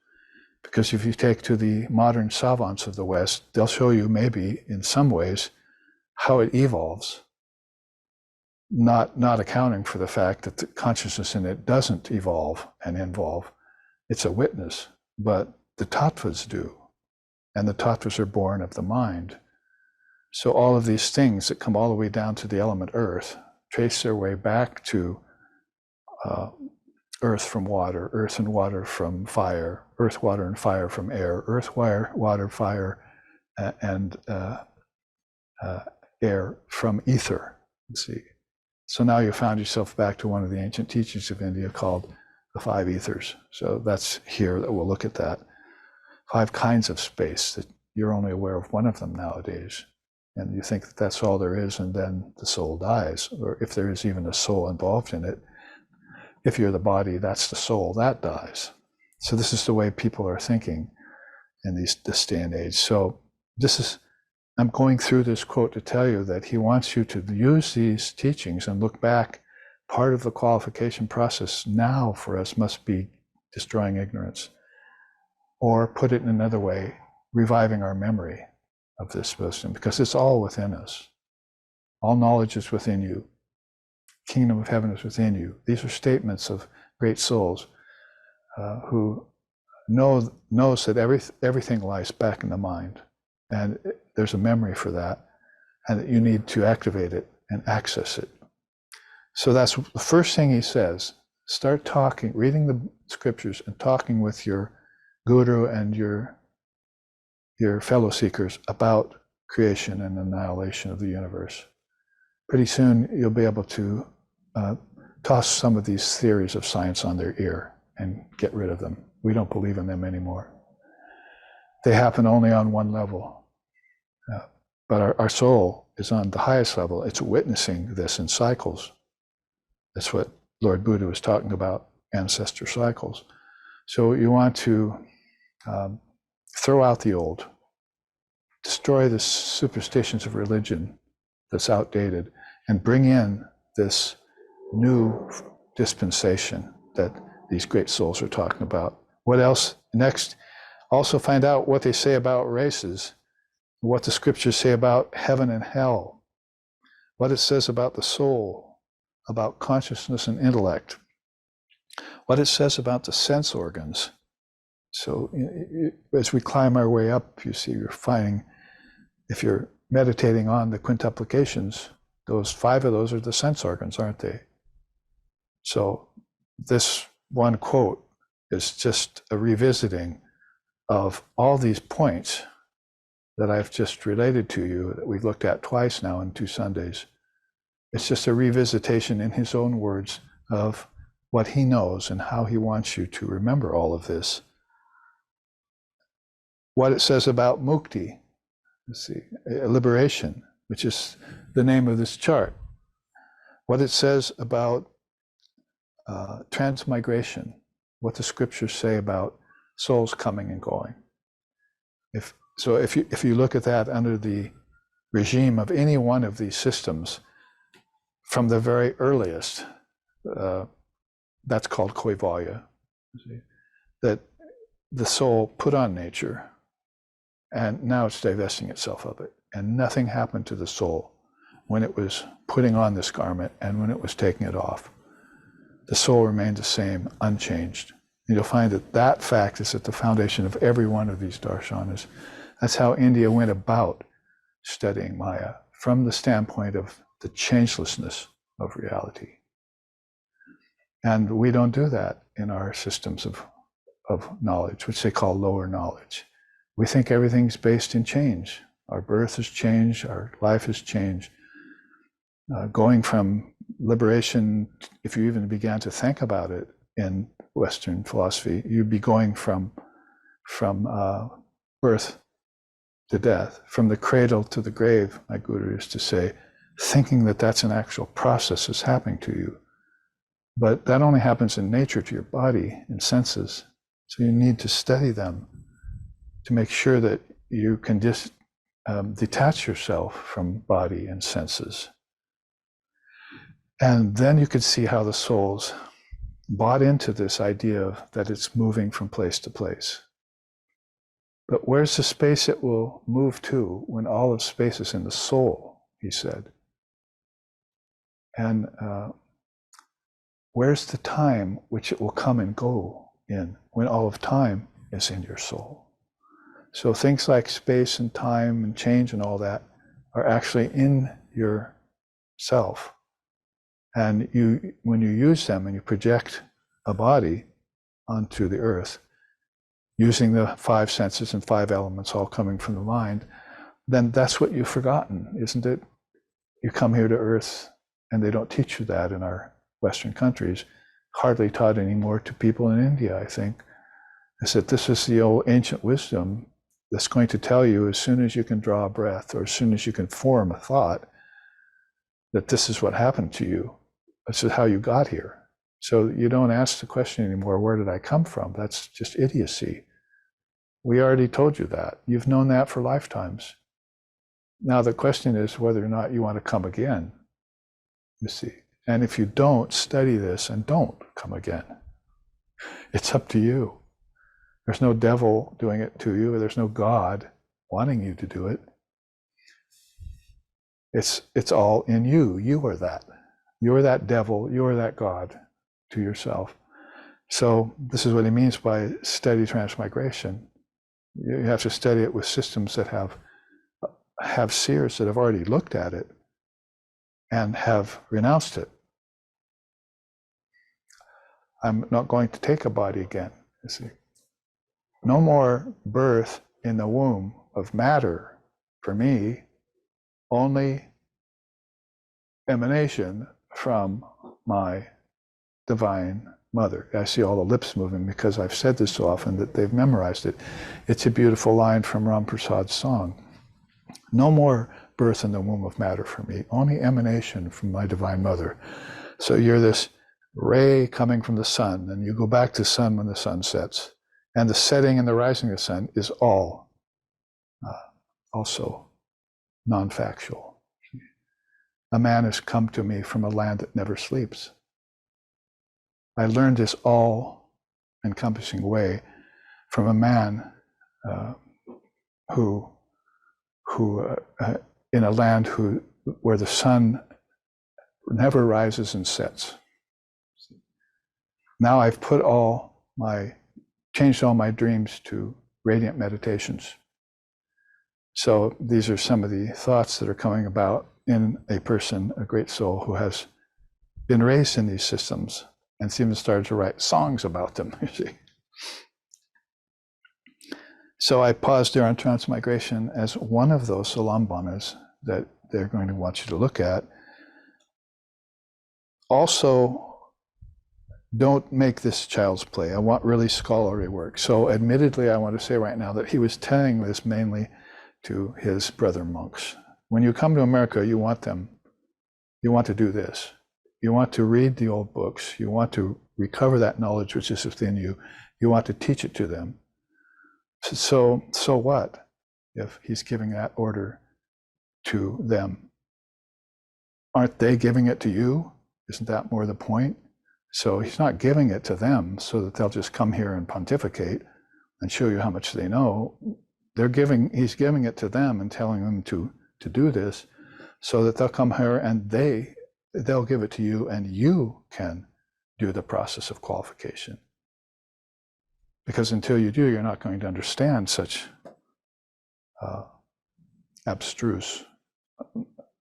Because if you take to the modern savants of the West, they'll show you maybe in some ways how it evolves. not accounting for the fact that the consciousness in it doesn't evolve and involve. It's a witness, but the tattvas do, and the tattvas are born of the mind. So all of these things that come all the way down to the element earth trace their way back to earth from water, earth and water from fire, earth, water, and fire from air, earth, water, fire, and air from ether. See. So now you found yourself back to one of the ancient teachings of India called the five ethers. So that's here that we'll look at that. 5 kinds of space that you're only aware of one of them nowadays. And you think that that's all there is, and then the soul dies, or if there is even a soul involved in it. If you're the body, that's the soul, that dies. So this is the way people are thinking in this day and age. So I'm going through this quote to tell you that he wants you to use these teachings and look back. Part of the qualification process now for us must be destroying ignorance, or put it in another way, reviving our memory of this wisdom, because it's all within us. All knowledge is within you. Kingdom of heaven is within you. These are statements of great souls who knows that everything lies back in the mind, and there's a memory for that, and that you need to activate it and access it. So that's the first thing he says. Start talking, reading the scriptures and talking with your guru and your fellow seekers about creation and annihilation of the universe. Pretty soon you'll be able to toss some of these theories of science on their ear and get rid of them. We don't believe in them anymore. They happen only on one level. But our soul is on the highest level. It's witnessing this in cycles. That's what Lord Buddha was talking about, ancestor cycles. So you want to throw out the old, destroy the superstitions of religion that's outdated, and bring in this new dispensation that these great souls are talking about. What else? Next, also find out what they say about races, what the scriptures say about heaven and hell, what it says about the soul, about consciousness and intellect, what it says about the sense organs. So as we climb our way up, you see, you're finding, if you're meditating on the quintuplications, those 5 of those are the sense organs, aren't they? So this one quote is just a revisiting of all these points that I've just related to you, that we've looked at twice now in 2 Sundays. It's just a revisitation in his own words of what he knows and how he wants you to remember all of this. What it says about mukti, let's see, liberation, which is the name of this chart. What it says about transmigration, what the scriptures say about souls coming and going. If you look at that under the regime of any one of these systems, from the very earliest, that's called Kaivalya, that the soul put on nature, and now it's divesting itself of it. And nothing happened to the soul when it was putting on this garment and when it was taking it off. The soul remained the same, unchanged. And you'll find that that fact is at the foundation of every one of these darshanas. That's how India went about studying Maya, from the standpoint of the changelessness of reality. And we don't do that in our systems of knowledge, which they call lower knowledge. We think everything's based in change. Our birth is change, our life is change. Going from liberation, if you even began to think about it in Western philosophy, you'd be going from birth to death, from the cradle to the grave, my guru used to say, thinking that that's an actual process that's happening to you. But that only happens in nature, to your body and senses. So you need to study them to make sure that you can just detach yourself from body and senses. And then you could see how the souls bought into this idea that it's moving from place to place. But where's the space it will move to when all of space is in the soul, he said. And where's the time which it will come and go in, when all of time is in your soul? So things like space and time and change and all that are actually in your self. And when you use them and you project a body onto the earth, using the 5 senses and 5 elements all coming from the mind, then that's what you've forgotten, isn't it? You come here to earth, and they don't teach you that in our Western countries, hardly taught anymore to people in India, I think, is that this is the old ancient wisdom that's going to tell you as soon as you can draw a breath or as soon as you can form a thought that this is what happened to you. This is how you got here. So you don't ask the question anymore, where did I come from? That's just idiocy. We already told you that. You've known that for lifetimes. Now the question is whether or not you want to come again, you see. And if you don't, study this and don't come again. It's up to you. There's no devil doing it to you. There's no God wanting you to do it. It's all in you. You are that. You are that devil. You are that God to yourself. So this is what he means by study transmigration. You have to study it with systems that have seers that have already looked at it and have renounced it. I'm not going to take a body again, you see. No more birth in the womb of matter for me, only emanation from my divine mother. I see all the lips moving because I've said this so often that they've memorized it. It's a beautiful line from Ram Prasad's song. No more birth in the womb of matter for me, only emanation from my divine mother. So you're this ray coming from the sun, and you go back to the sun when the sun sets. And the setting and the rising of the sun is all also non-factual. A man has come to me from a land that never sleeps. I learned this all-encompassing way from a man who in a land where the sun never rises and sets. Now I've changed all my dreams to radiant meditations. So these are some of the thoughts that are coming about in a person, a great soul who has been raised in these systems and even started to write songs about them, you see. So I paused there on transmigration as one of those salambanas that they're going to want you to look at. Also, don't make this child's play. I want really scholarly work. So admittedly, I want to say right now that he was telling this mainly to his brother monks. When you come to America, you want to do this. You want to read the old books. You want to recover that knowledge which is within you. You want to teach it to them. So what if he's giving that order to them? Aren't they giving it to you? Isn't that more the point? So he's not giving it to them so that they'll just come here and pontificate and show you how much they know. He's giving it to them and telling them to do this so that they'll come here and they'll give it to you and you can do the process of qualification. Because until you do, you're not going to understand such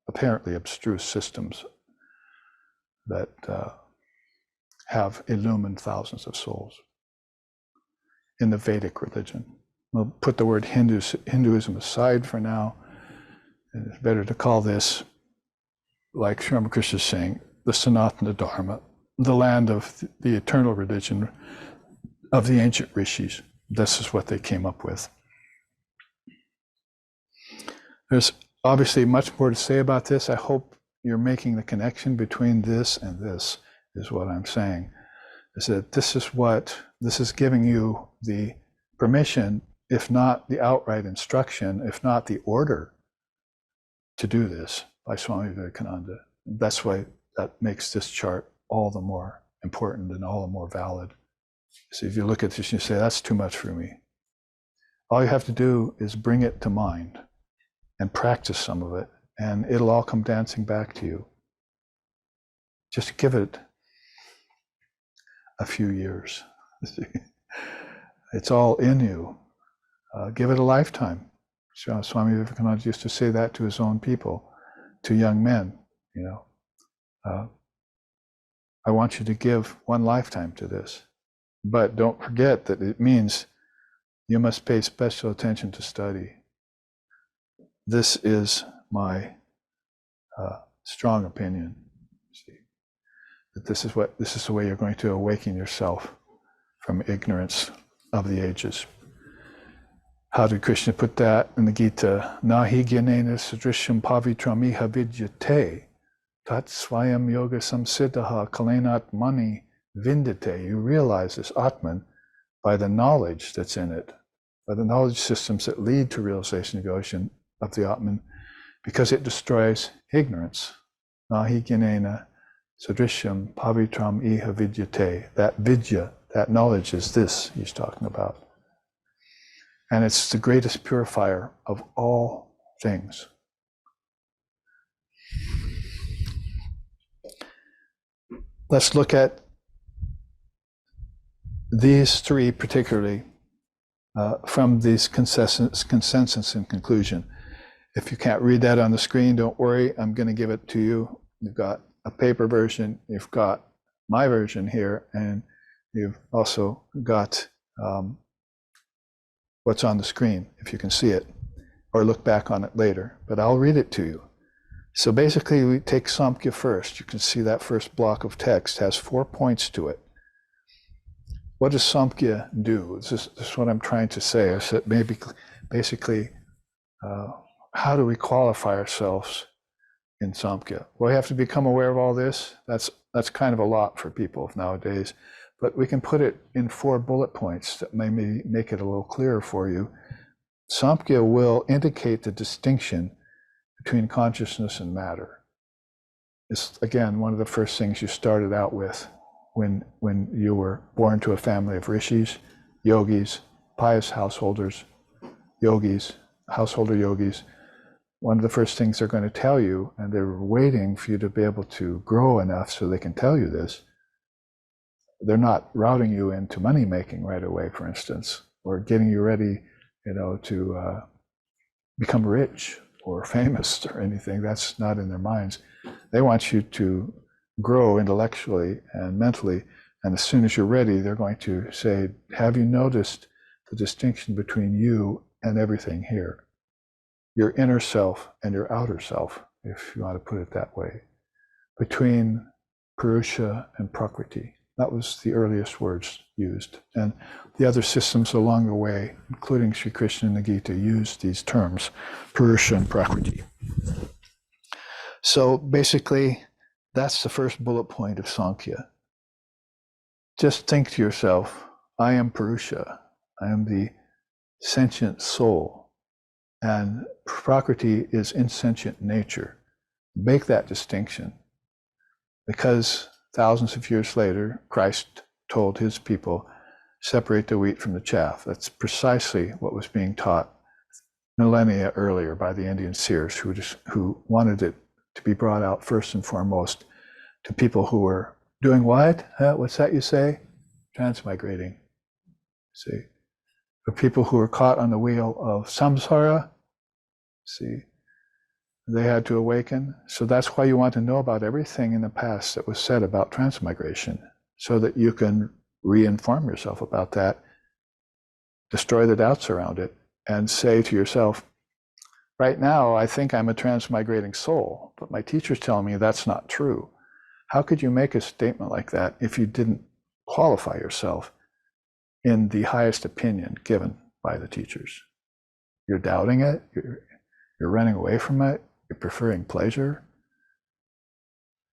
apparently abstruse systems that have illumined thousands of souls in the Vedic religion. We'll put the word Hinduism aside for now. It's better to call this, like Sri Ramakrishna is saying, the Sanatana Dharma, the land of the eternal religion of the ancient rishis. This is what they came up with. There's obviously much more to say about this. I hope you're making the connection between this and this, is what I'm saying. Is that this is giving you the permission, if not the outright instruction, if not the order to do this by Swami Vivekananda. That's why that makes this chart all the more important and all the more valid. So if you look at this and you say, that's too much for me. All you have to do is bring it to mind and practice some of it, and it'll all come dancing back to you. Just give it a few years. It's all in you. Give it a lifetime. Swami Vivekananda used to say that to his own people, to young men, you know. I want you to give one lifetime to this. But don't forget that it means you must pay special attention to study. This is my strong opinion. See, that this is the way you're going to awaken yourself from ignorance of the ages. How did Krishna put that in the Gita? Nahi gyanena sadrishyam pavitram iha vidyate tat swayam yoga samsiddhaha kalenat mani vindate. You realize this Atman by the knowledge that's in it, by the knowledge systems that lead to realization and devotion of the Atman, because it destroys ignorance. Nahi gyanena sadrishyam pavitram iha vidyate. That vidya, that knowledge is this he's talking about. And it's the greatest purifier of all things. Let's look at these three particularly from these consensus and conclusion. If you can't read that on the screen, don't worry, I'm going to give it to you. You've got a paper version, you've got my version here, and you've also got what's on the screen, if you can see it, or look back on it later, but I'll read it to you. So basically, we take Samkhya first. You can see that first block of text has 4 points to it. What does Samkhya do? This is what I'm trying to say, is that maybe basically, how do we qualify ourselves in Samkhya? Well, we have to become aware of all this. That's kind of a lot for people nowadays. But we can put it in 4 bullet points that may make it a little clearer for you. Samkhya will indicate the distinction between consciousness and matter. It's, again, one of the first things you started out with when you were born to a family of rishis, yogis, pious householders, yogis, householder yogis. One of the first things they're going to tell you, and they're waiting for you to be able to grow enough so they can tell you this. They're not routing you into money making right away, for instance, or getting you ready, to become rich or famous or anything. That's not in their minds. They want you to grow intellectually and mentally, and as soon as you're ready, they're going to say, have you noticed the distinction between you and everything here? Your inner self and your outer self, if you want to put it that way, between Purusha and Prakriti. That was the earliest words used. And the other systems along the way, including Sri Krishna and the Gita, used these terms, Purusha and Prakriti. So basically, that's the first bullet point of Samkhya. Just think to yourself, I am Purusha. I am the sentient soul. And Prakriti is insentient nature. Make that distinction. Because thousands of years later, Christ told his people, separate the wheat from the chaff. That's precisely what was being taught millennia earlier by the Indian seers who wanted it to be brought out first and foremost to people who were doing what? What's that you say? Transmigrating. See? For people who were caught on the wheel of samsara, see? They had to awaken. So that's why you want to know about everything in the past that was said about transmigration, so that you can re-inform yourself about that, destroy the doubts around it, and say to yourself, right now, I think I'm a transmigrating soul, but my teacher's telling me that's not true. How could you make a statement like that if you didn't qualify yourself in the highest opinion given by the teachers? You're doubting it, you're running away from it, you're preferring pleasure,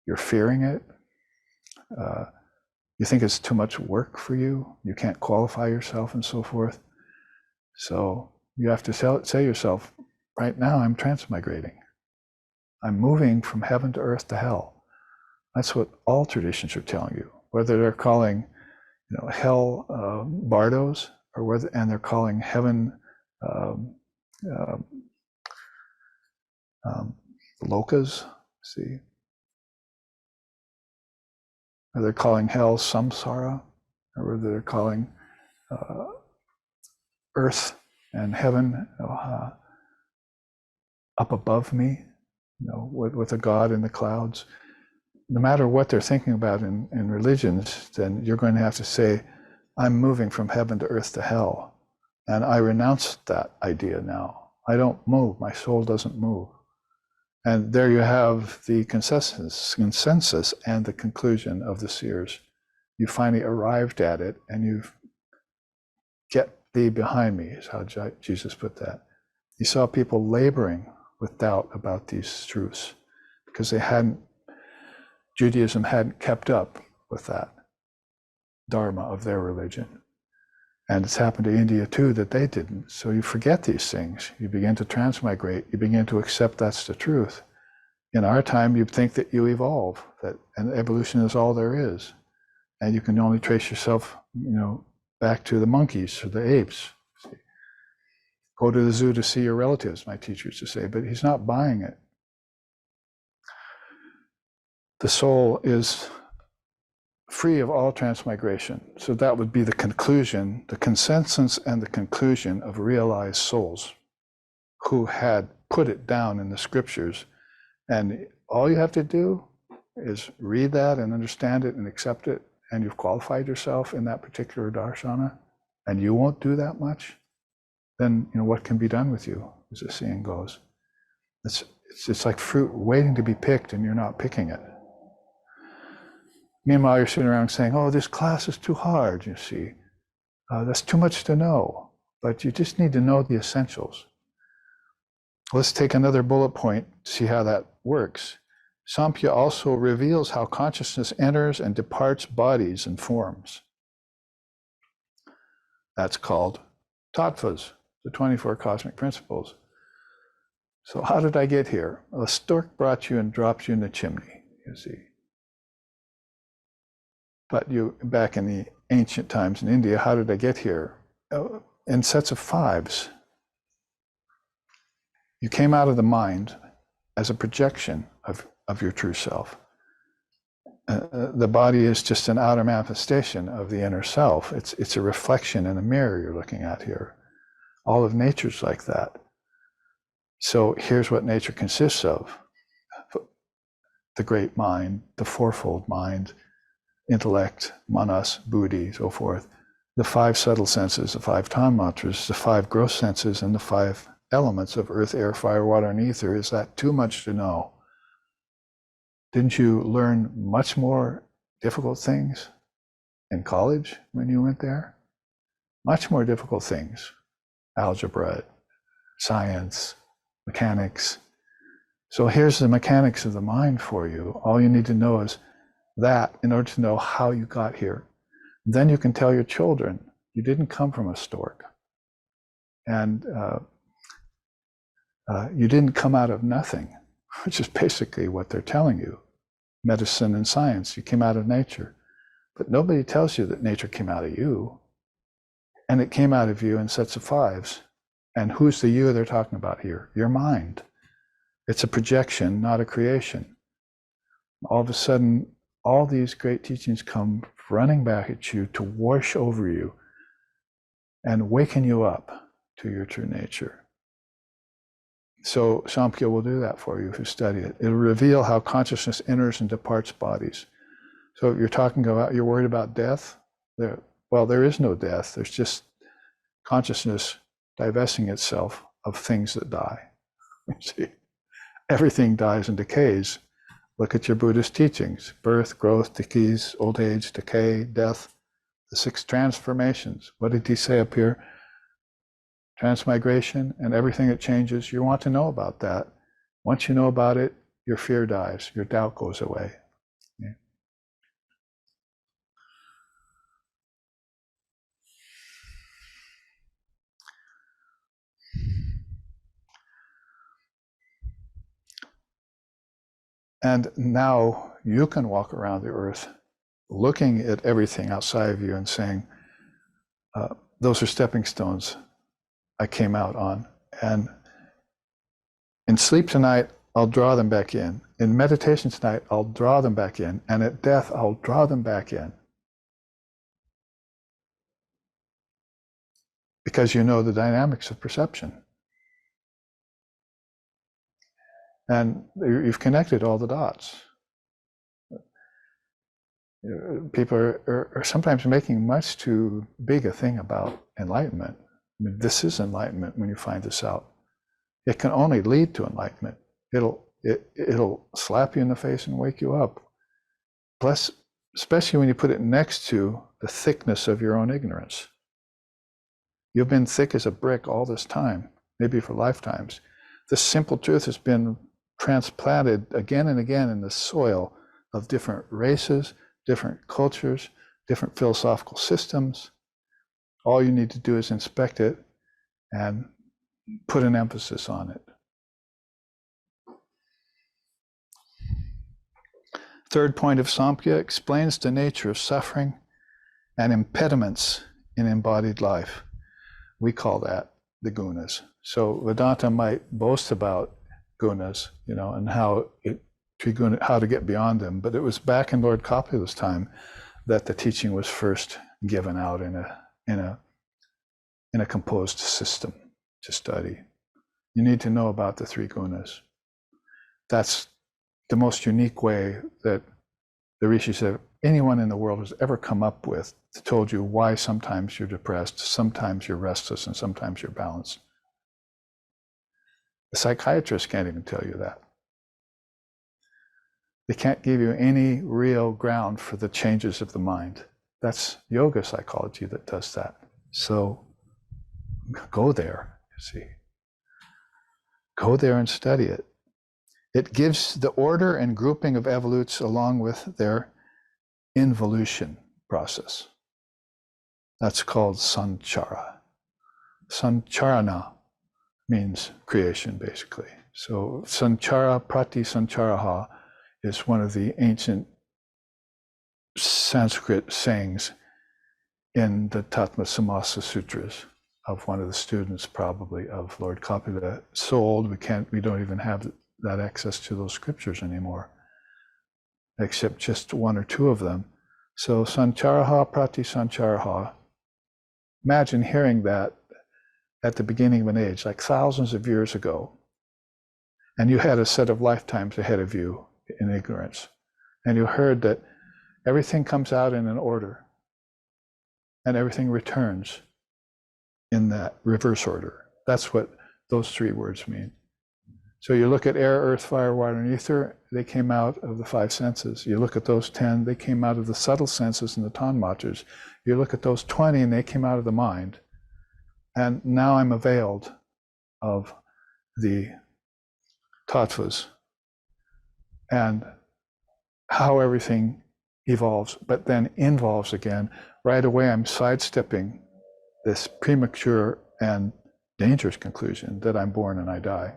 you're fearing it, you think it's too much work for you, you can't qualify yourself and so forth. So you have to say yourself, right now I'm transmigrating. I'm moving from heaven to earth to hell. That's what all traditions are telling you, whether they're calling hell bardos, or whether, and they're calling heaven lokas, see. or they're calling hell samsara, or whether they're calling earth and heaven up above me, with a God in the clouds. No matter what they're thinking about in religions, then you're going to have to say, I'm moving from heaven to earth to hell. And I renounce that idea now. I don't move. My soul doesn't move. And there you have the consensus and the conclusion of the seers. You finally arrived at it, and you've get thee behind me, is how Jesus put that. He saw people laboring with doubt about these truths because Judaism hadn't kept up with that Dharma of their religion. And it's happened to India too that they didn't. So you forget these things. You begin to transmigrate. You begin to accept that's the truth. In our time, you think that you evolve, and evolution is all there is. And you can only trace yourself, back to the monkeys or the apes. Go to the zoo to see your relatives, my teacher used to say, but he's not buying it. The soul is free of all transmigration. So that would be the conclusion, the consensus and the conclusion of realized souls who had put it down in the scriptures. And all you have to do is read that and understand it and accept it, and you've qualified yourself in that particular darshana, and you won't do that much, then what can be done with you, as the saying goes. It's like fruit waiting to be picked, and you're not picking it. Meanwhile, you're sitting around saying, oh, this class is too hard, you see. That's too much to know. But you just need to know the essentials. Let's take another bullet point to see how that works. Samkhya also reveals how consciousness enters and departs bodies and forms. That's called tattvas, the 24 cosmic principles. So how did I get here? Well, a stork brought you and dropped you in the chimney, you see. But back in the ancient times in India, how did I get here? In sets of fives. You came out of the mind as a projection of your true self. The body is just an outer manifestation of the inner self. It's a reflection in a mirror you're looking at here. All of nature's like that. So here's what nature consists of. The great mind, the fourfold mind, intellect, manas, buddhi, so forth, the 5 subtle senses, the 5 tanmatras, the 5 gross senses, and the 5 elements of earth, air, fire, water, and ether. Is that too much to know? Didn't you learn much more difficult things in college when you went there? Much more difficult things. Algebra, science, mechanics. So here's the mechanics of the mind for you. All you need to know is that in order to know how you got here. Then you can tell your children, you didn't come from a stork. And you didn't come out of nothing, which is basically what they're telling you. Medicine and science, you came out of nature. But nobody tells you that nature came out of you. And it came out of you in sets of fives. And who's the you they're talking about here? Your mind. It's a projection, not a creation. All of a sudden, all these great teachings come running back at you to wash over you and waken you up to your true nature. So Samkhya will do that for you if you study it. It'll reveal how consciousness enters and departs bodies. So if you're talking about, you're worried about death, there is no death. There's just consciousness divesting itself of things that die. You see, everything dies and decays. Look at your Buddhist teachings: birth, growth, decays, old age, decay, death, the 6 transformations. What did he say up here? Transmigration and everything that changes. You want to know about that. Once you know about it, your fear dies, your doubt goes away. Yeah. And now you can walk around the earth looking at everything outside of you and saying, those are stepping stones I came out on. And in sleep tonight, I'll draw them back in. in meditation tonight, I'll draw them back in, and at death, I'll draw them back in. Because you know the dynamics of perception. And you've connected all the dots. People are sometimes making much too big a thing about enlightenment. I mean, this is enlightenment when you find this out. It can only lead to enlightenment. It'll slap you in the face and wake you up. Plus, especially when you put it next to the thickness of your own ignorance. You've been thick as a brick all this time, maybe for lifetimes. This simple truth has been transplanted again and again in the soil of different races, different cultures, different philosophical systems. All you need to do is inspect it and put an emphasis on it. Third point of Samkhya explains the nature of suffering and impediments in embodied life. We call that the gunas. So Vedanta might boast about gunas, and how to get beyond them. But it was back in Lord Kapil's time that the teaching was first given out in a composed system to study. You need to know about the three gunas. That's the most unique way that the rishis have anyone in the world has ever come up with that told you why sometimes you're depressed, sometimes you're restless, and sometimes you're balanced. The psychiatrists can't even tell you that. They can't give you any real ground for the changes of the mind. That's yoga psychology that does that. So go there, you see. Go there and study it. It gives the order and grouping of evolutes along with their involution process. That's called sanchara. Sancharana means creation, basically. So sanchara, prati sancharaha is one of the ancient Sanskrit sayings in the Tatma Samasa Sutras of one of the students, probably, of Lord Kapila. So old we don't even have that access to those scriptures anymore, except just one or two of them. So sancharaha, prati sancharaha. Imagine hearing that at the beginning of an age, like thousands of years ago, and you had a set of lifetimes ahead of you in ignorance, and you heard that everything comes out in an order, and everything returns in that reverse order. That's what those three words mean. So you look at air, earth, fire, water, and ether, they came out of the five senses. You look at those 10, they came out of the subtle senses and the tanmatras. You look at those 20, and they came out of the mind. And now I'm availed of the tattvas and how everything evolves, but then involves again. Right away, I'm sidestepping this premature and dangerous conclusion that I'm born and I die.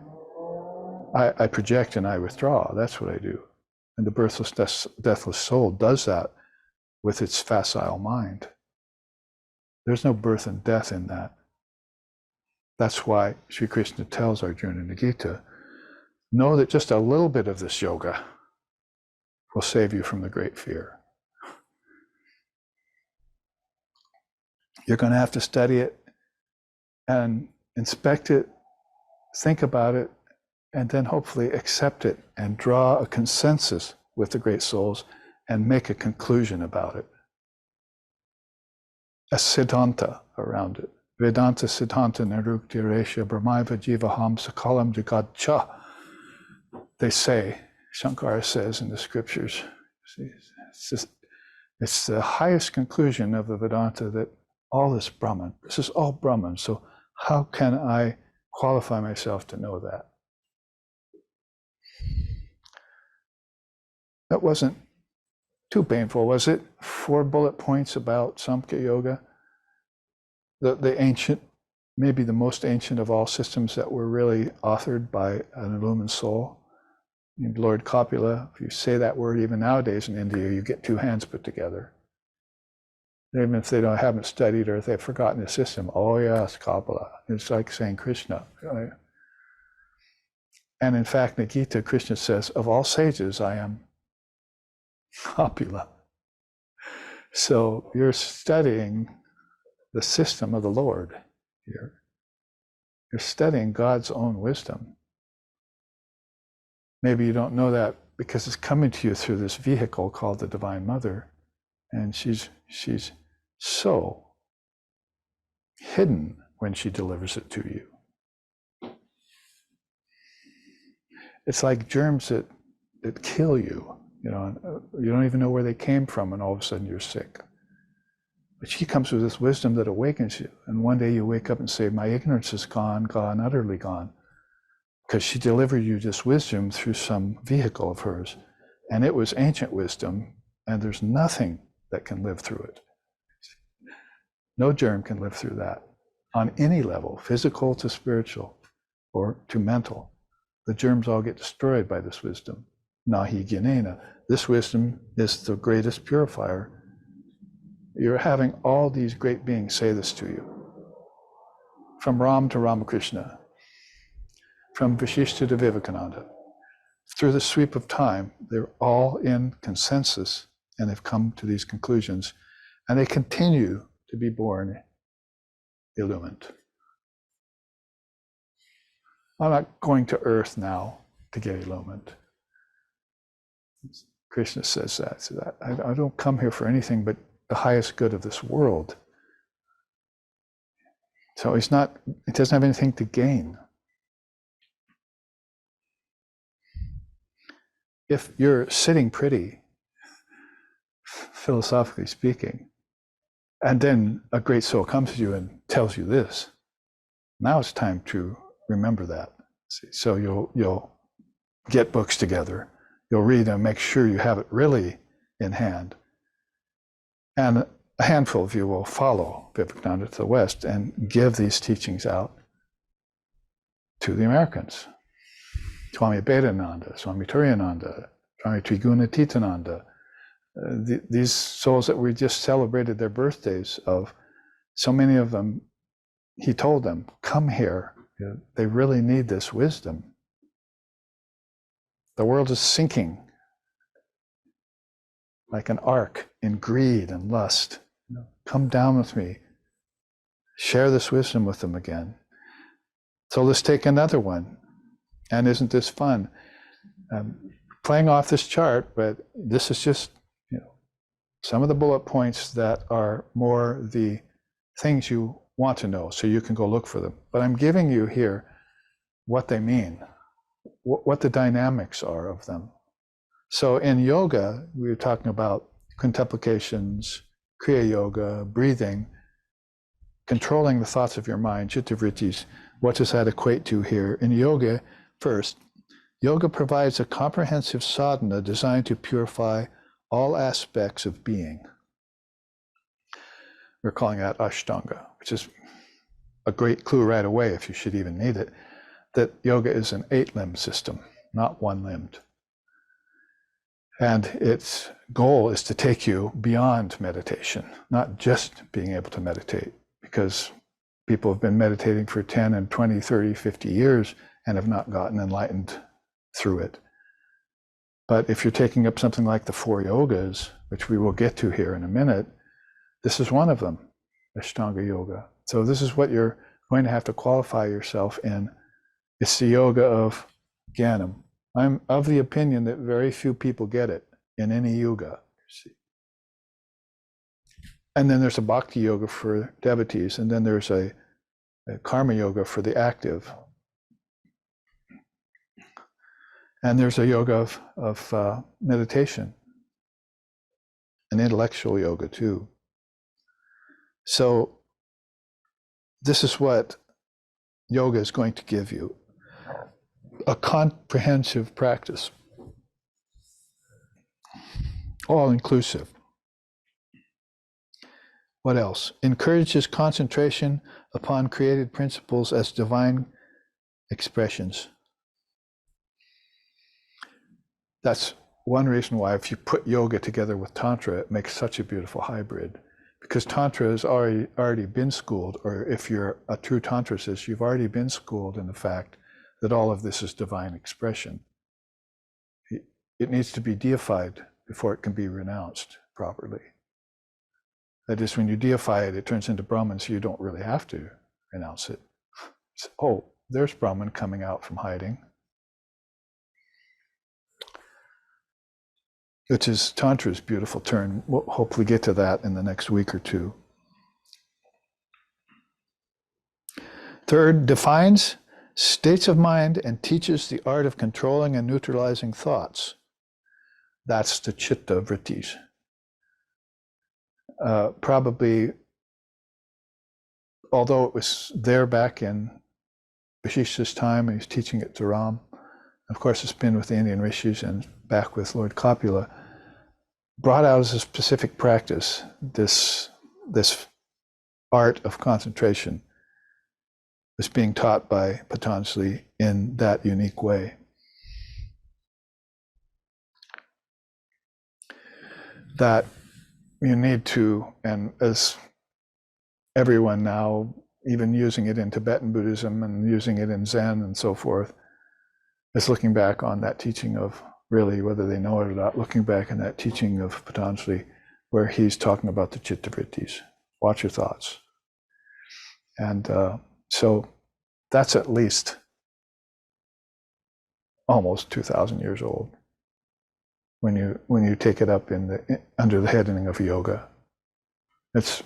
I project and I withdraw. That's what I do. And the birthless, deathless soul does that with its facile mind. There's no birth and death in that. That's why Sri Krishna tells Arjuna in the Gita, know that just a little bit of this yoga will save you from the great fear. You're going to have to study it and inspect it, think about it, and then hopefully accept it and draw a consensus with the great souls and make a conclusion about it. A siddhanta around it. Vedanta siddhanta nirukti resha brahmaiva jivaham sakalam jagadcha. They say, Shankara says in the scriptures, it's the highest conclusion of the Vedanta that all is Brahman. This is all Brahman. So how can I qualify myself to know that? That wasn't too painful, was it? 4 bullet points about Samkhya Yoga. The ancient, maybe the most ancient of all systems that were really authored by an illumined soul. Lord Kapila, if you say that word even nowadays in India, you get 2 hands put together. Even if they haven't studied or if they've forgotten the system, oh yes, Kapila. It's like saying Krishna. And in fact, in the Gita, Krishna says, of all sages, I am opulent. So you're studying the system of the Lord here. You're studying God's own wisdom. Maybe you don't know that because it's coming to you through this vehicle called the Divine Mother, and she's so hidden when she delivers it to you. It's like germs that kill you. You know, you don't even know where they came from, and all of a sudden you're sick. But she comes with this wisdom that awakens you, and one day you wake up and say, my ignorance is gone, utterly gone. Because she delivered you this wisdom through some vehicle of hers. And it was ancient wisdom, and there's nothing that can live through it. No germ can live through that on any level, physical to spiritual or to mental. The germs all get destroyed by this wisdom. Nahi gyanena. This wisdom is the greatest purifier. You're having all these great beings say this to you. From Ram to Ramakrishna, from Vashishta to Vivekananda. Through the sweep of time, they're all in consensus and have come to these conclusions, and they continue to be born illumined. I'm not going to earth now to get illumined. Krishna says that. So I don't come here for anything but the highest good of this world. So it doesn't have anything to gain. If you're sitting pretty, philosophically speaking, and then a great soul comes to you and tells you this, now it's time to remember that. So you'll get books together, you'll read them, make sure you have it really in hand. And a handful of you will follow Vivekananda to the West and give these teachings out to the Americans. Swami Vivekananda, Swami Turiyananda, Swami Trigunatitananda, these souls that we just celebrated their birthdays of, so many of them, he told them, come here. They really need this wisdom. The world is sinking like an ark in greed and lust. Come down with me. Share this wisdom with them again. So let's take another one. And isn't this fun? Playing off this chart, but this is just some of the bullet points that are more the things you want to know, so you can go look for them. But I'm giving you here what they mean, what the dynamics are of them. So in yoga, we were talking about contemplations, kriya yoga, breathing, controlling the thoughts of your mind, chitta vrittis. What does that equate to here? In yoga, first, yoga provides a comprehensive sadhana designed to purify all aspects of being. We're calling that Ashtanga, which is a great clue right away, if you should even need it, that yoga is an 8-limb system, not one-limbed. And its goal is to take you beyond meditation, not just being able to meditate, because people have been meditating for 10 and 20, 30, 50 years and have not gotten enlightened through it. But if you're taking up something like the 4 yogas, which we will get to here in a minute, this is one of them, Ashtanga Yoga. So this is what you're going to have to qualify yourself in. It's the yoga of Jnanam. I'm of the opinion that very few people get it in any yoga. And then there's a Bhakti Yoga for devotees, and then there's a Karma Yoga for the active. And there's a yoga of meditation, an intellectual yoga too. So this is what yoga is going to give you, a comprehensive practice, all-inclusive. What else? Encourages concentration upon created principles as divine expressions. That's one reason why if you put yoga together with Tantra, it makes such a beautiful hybrid. Because Tantra has already been schooled, or if you're a true Tantricist, you've already been schooled in the fact that all of this is divine expression. It needs to be deified before it can be renounced properly. That is, when you deify it, it turns into Brahman, so you don't really have to renounce it. It's, oh, there's Brahman coming out from hiding. Which is Tantra's beautiful turn. We'll hopefully get to that in the next week or two. Third, defines states of mind and teaches the art of controlling and neutralizing thoughts. That's the chitta vrittis. Probably, although it was there back in Vashishtha's time, and he's teaching it to Ram. Of course, it's been with the Indian rishis and back with Lord Kapila. Brought out as a specific practice, this art of concentration is being taught by Patanjali in that unique way. That you need to, and as everyone now, even using it in Tibetan Buddhism and using it in Zen and so forth, is looking back on that teaching of, really, whether they know it or not, looking back on that teaching of Patanjali, where he's talking about the chitta vrittis. Watch your thoughts. And so that's at least almost 2,000 years old when you take it up under the heading of yoga. It's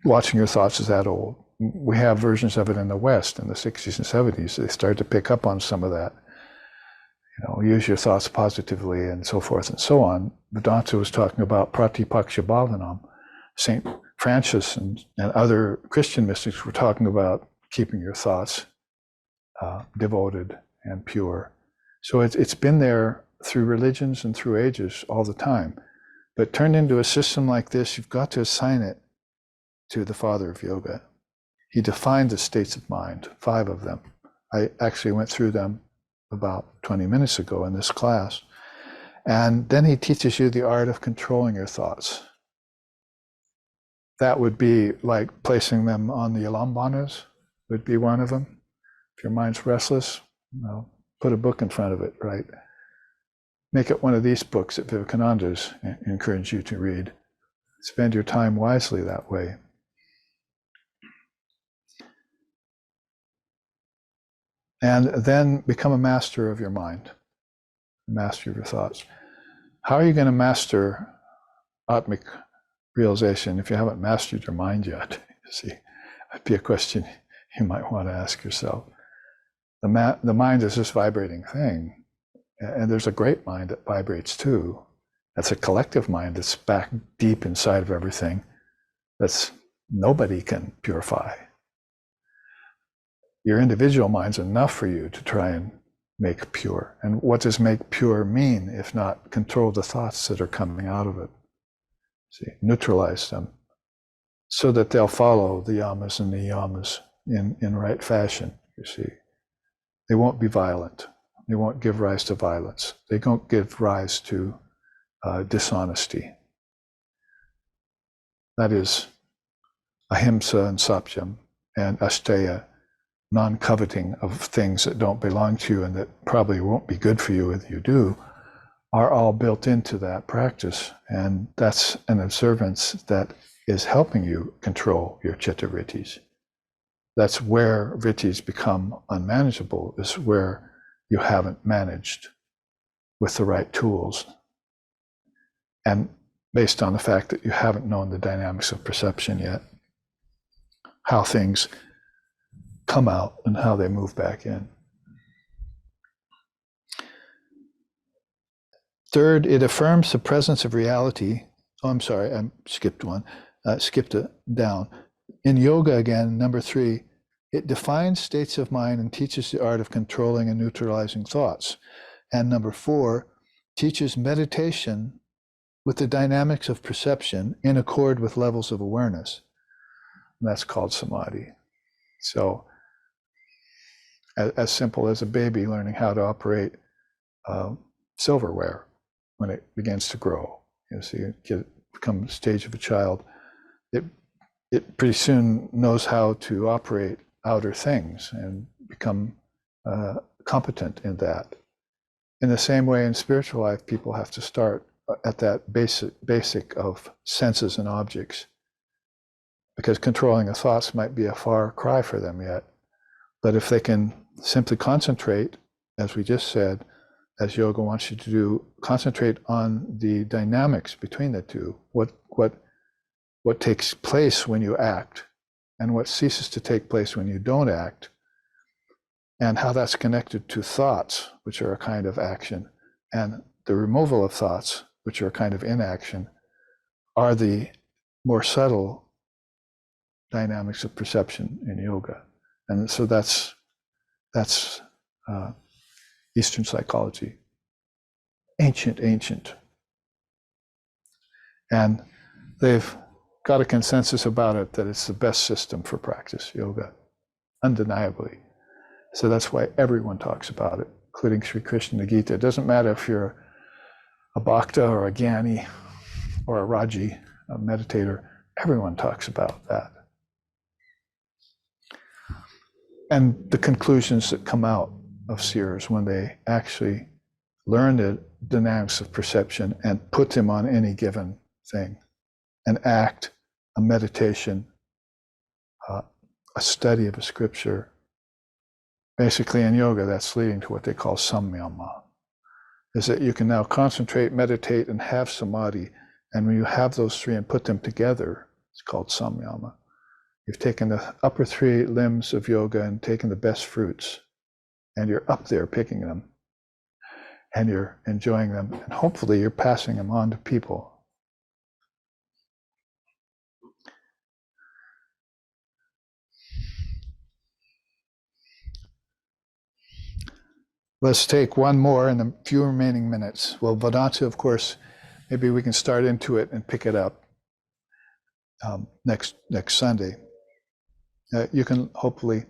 watching your thoughts is that old. We have versions of it in the West in the 60s and 70s. They started to pick up on some of that. Use your thoughts positively and so forth and so on. Vedanta was talking about pratipaksha bhavanam. St. Francis and other Christian mystics were talking about keeping your thoughts devoted and pure. So it's been there through religions and through ages all the time. But turned into a system like this, you've got to assign it to the father of yoga. He defined the states of mind, 5 of them. I actually went through them about 20 minutes ago in this class. And then he teaches you the art of controlling your thoughts. That would be like placing them on the alambanas, would be one of them. If your mind's restless, put a book in front of it, right? Make it one of these books that Vivekananda's encourage you to read. Spend your time wisely that way. And then become a master of your mind, a master of your thoughts. How are you going to master Atmic realization if you haven't mastered your mind yet? See, that'd be a question you might want to ask yourself. The mind is this vibrating thing, and there's a great mind that vibrates too. That's a collective mind that's back deep inside of everything that's nobody can purify. Your individual mind's enough for you to try and make pure. And what does make pure mean if not control the thoughts that are coming out of it? See, neutralize them so that they'll follow the yamas and the niyamas in right fashion, you see. They won't be violent. They won't give rise to violence. They don't give rise to dishonesty. That is ahimsa and satyam and asteya, non-coveting of things that don't belong to you and that probably won't be good for you if you do, are all built into that practice. And that's an observance that is helping you control your chitta vrittis. That's where vrittis become unmanageable, is where you haven't managed with the right tools. And based on the fact that you haven't known the dynamics of perception yet, how things come out and how they move back in. Third, it affirms the presence of reality. Oh, I'm sorry, I skipped one. Skipped it down. In yoga again, number 3, it defines states of mind and teaches the art of controlling and neutralizing thoughts. And number 4, teaches meditation with the dynamics of perception in accord with levels of awareness. And that's called samadhi. So, as simple as a baby learning how to operate silverware when it begins to grow. So you become the stage of a child. It pretty soon knows how to operate outer things and become competent in that. In the same way, in spiritual life, people have to start at that basic of senses and objects, because controlling the thoughts might be a far cry for them yet. But if they can simply concentrate, as we just said, as yoga wants you to do, concentrate on the dynamics between the two, what takes place when you act and what ceases to take place when you don't act, and how that's connected to thoughts, which are a kind of action, and the removal of thoughts, which are a kind of inaction, are the more subtle dynamics of perception in yoga. And so that's Eastern psychology, ancient. And they've got a consensus about it that it's the best system for practice, yoga, undeniably. So that's why everyone talks about it, including Sri Krishna in the Gita. It doesn't matter if you're a bhakta or a jnani or a raji, a meditator, everyone talks about that. And the conclusions that come out of seers when they actually learn the dynamics of perception and put them on any given thing, an act, a meditation, a study of a scripture. Basically in yoga, that's leading to what they call samyama, is that you can now concentrate, meditate, and have samadhi. And when you have those three and put them together, it's called samyama. You've taken the upper three limbs of yoga and taken the best fruits, and you're up there picking them, and you're enjoying them, and hopefully you're passing them on to people. Let's take one more in the few remaining minutes. Well, Vedanta, of course, maybe we can start into it and pick it up next Sunday. You can hopefully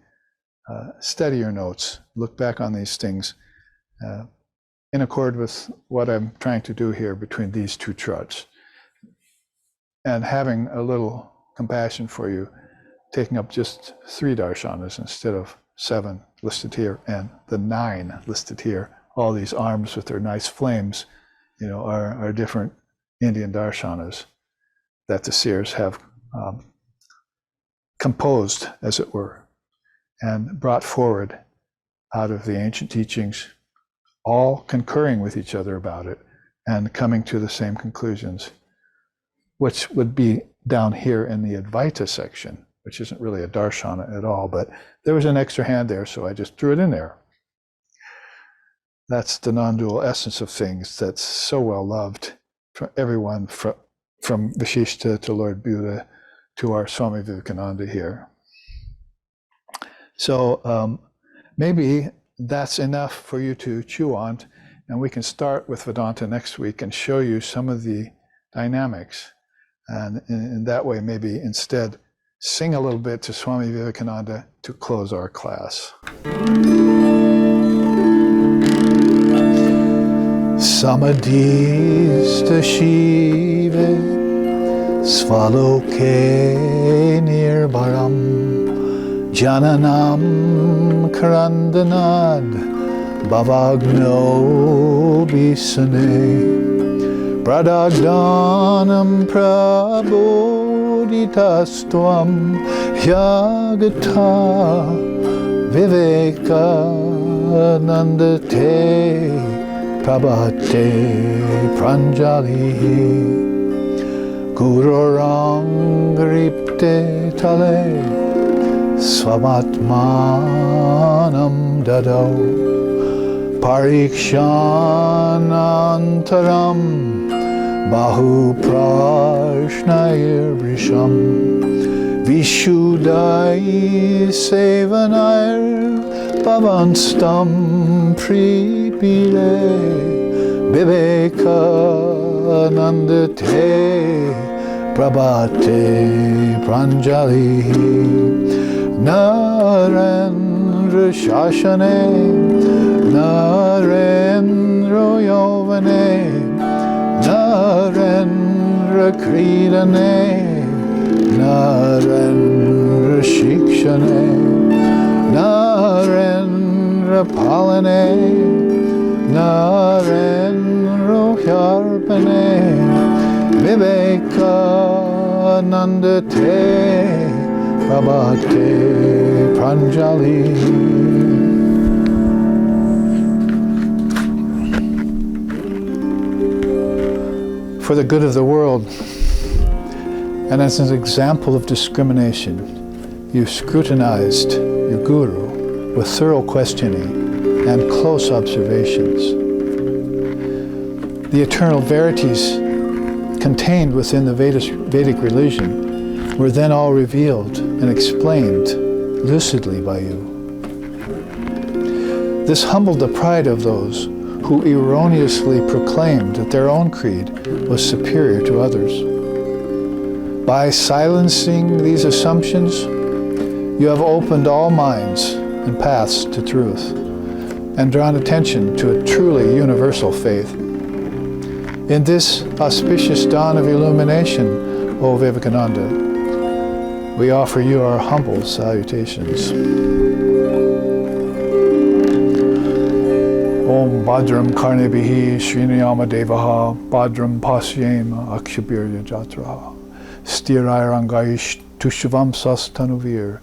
study your notes, look back on these things in accord with what I'm trying to do here between these two charts, and having a little compassion for you, taking up just 3 darshanas instead of 7 listed here, and the 9 listed here. All these arms with their nice flames, are different Indian darshanas that the seers have composed, as it were, and brought forward out of the ancient teachings, all concurring with each other about it and coming to the same conclusions, which would be down here in the Advaita section, which isn't really a darshana at all, but there was an extra hand there, so I just threw it in there. That's the non-dual essence of things that's so well loved from everyone, from Vishishta to Lord Buddha to our Swami Vivekananda here. So maybe that's enough for you to chew on, and we can start with Vedanta next week and show you some of the dynamics. And in that way, maybe instead sing a little bit to Swami Vivekananda to close our class. Samadhista Shive Svaloke Nirbaram Jananam Karandanad Bhavagno Bisane Pradagdanam Prabodhitastvam Yagata Vivekanandate Prabhate Pranjalihi Gururangripte Tale Svamatmanam Dadau Parikshanantaram Bahu Prashnayir Vrisham Vishudai Sevanair Pavanstam Pripile Vivekanandate Prabhate Pranjalihi Narendra Shashane Narendra Yovane Narendra Kridane Narendra Shikshane Narendra palane Narendra Hyarpane Vivekananda te Prabhate Pranjali. For the good of the world, and as an example of discrimination, you scrutinized your guru with thorough questioning and close observations. The eternal verities contained within the Vedic religion were then all revealed and explained lucidly by you. This humbled the pride of those who erroneously proclaimed that their own creed was superior to others. By silencing these assumptions, you have opened all minds and paths to truth and drawn attention to a truly universal faith. In this auspicious dawn of illumination, O Vivekananda, we offer you our humble salutations. Om Bhadram Karnebihi Sriniyama Devaha Bhadram Pasyema Akshabirya Jatraha Stirairangaish Tushavam Sastanuvir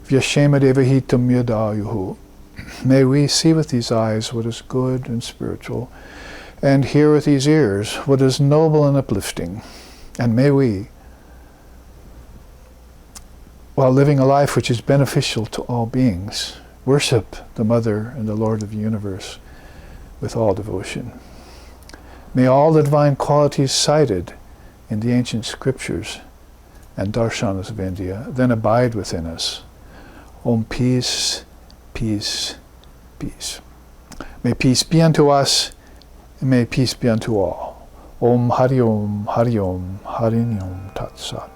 Vyashema Devahitam Yadayuhu. May we see with these eyes what is good and spiritual, and hear with these ears what is noble and uplifting. And may we, while living a life which is beneficial to all beings, worship the Mother and the Lord of the universe with all devotion. May all the divine qualities cited in the ancient scriptures and darshanas of India then abide within us. Om peace, peace, peace. May peace be unto us, and may peace be unto all. Om Hari Om, Hari Om, Hari Om Tat Sat.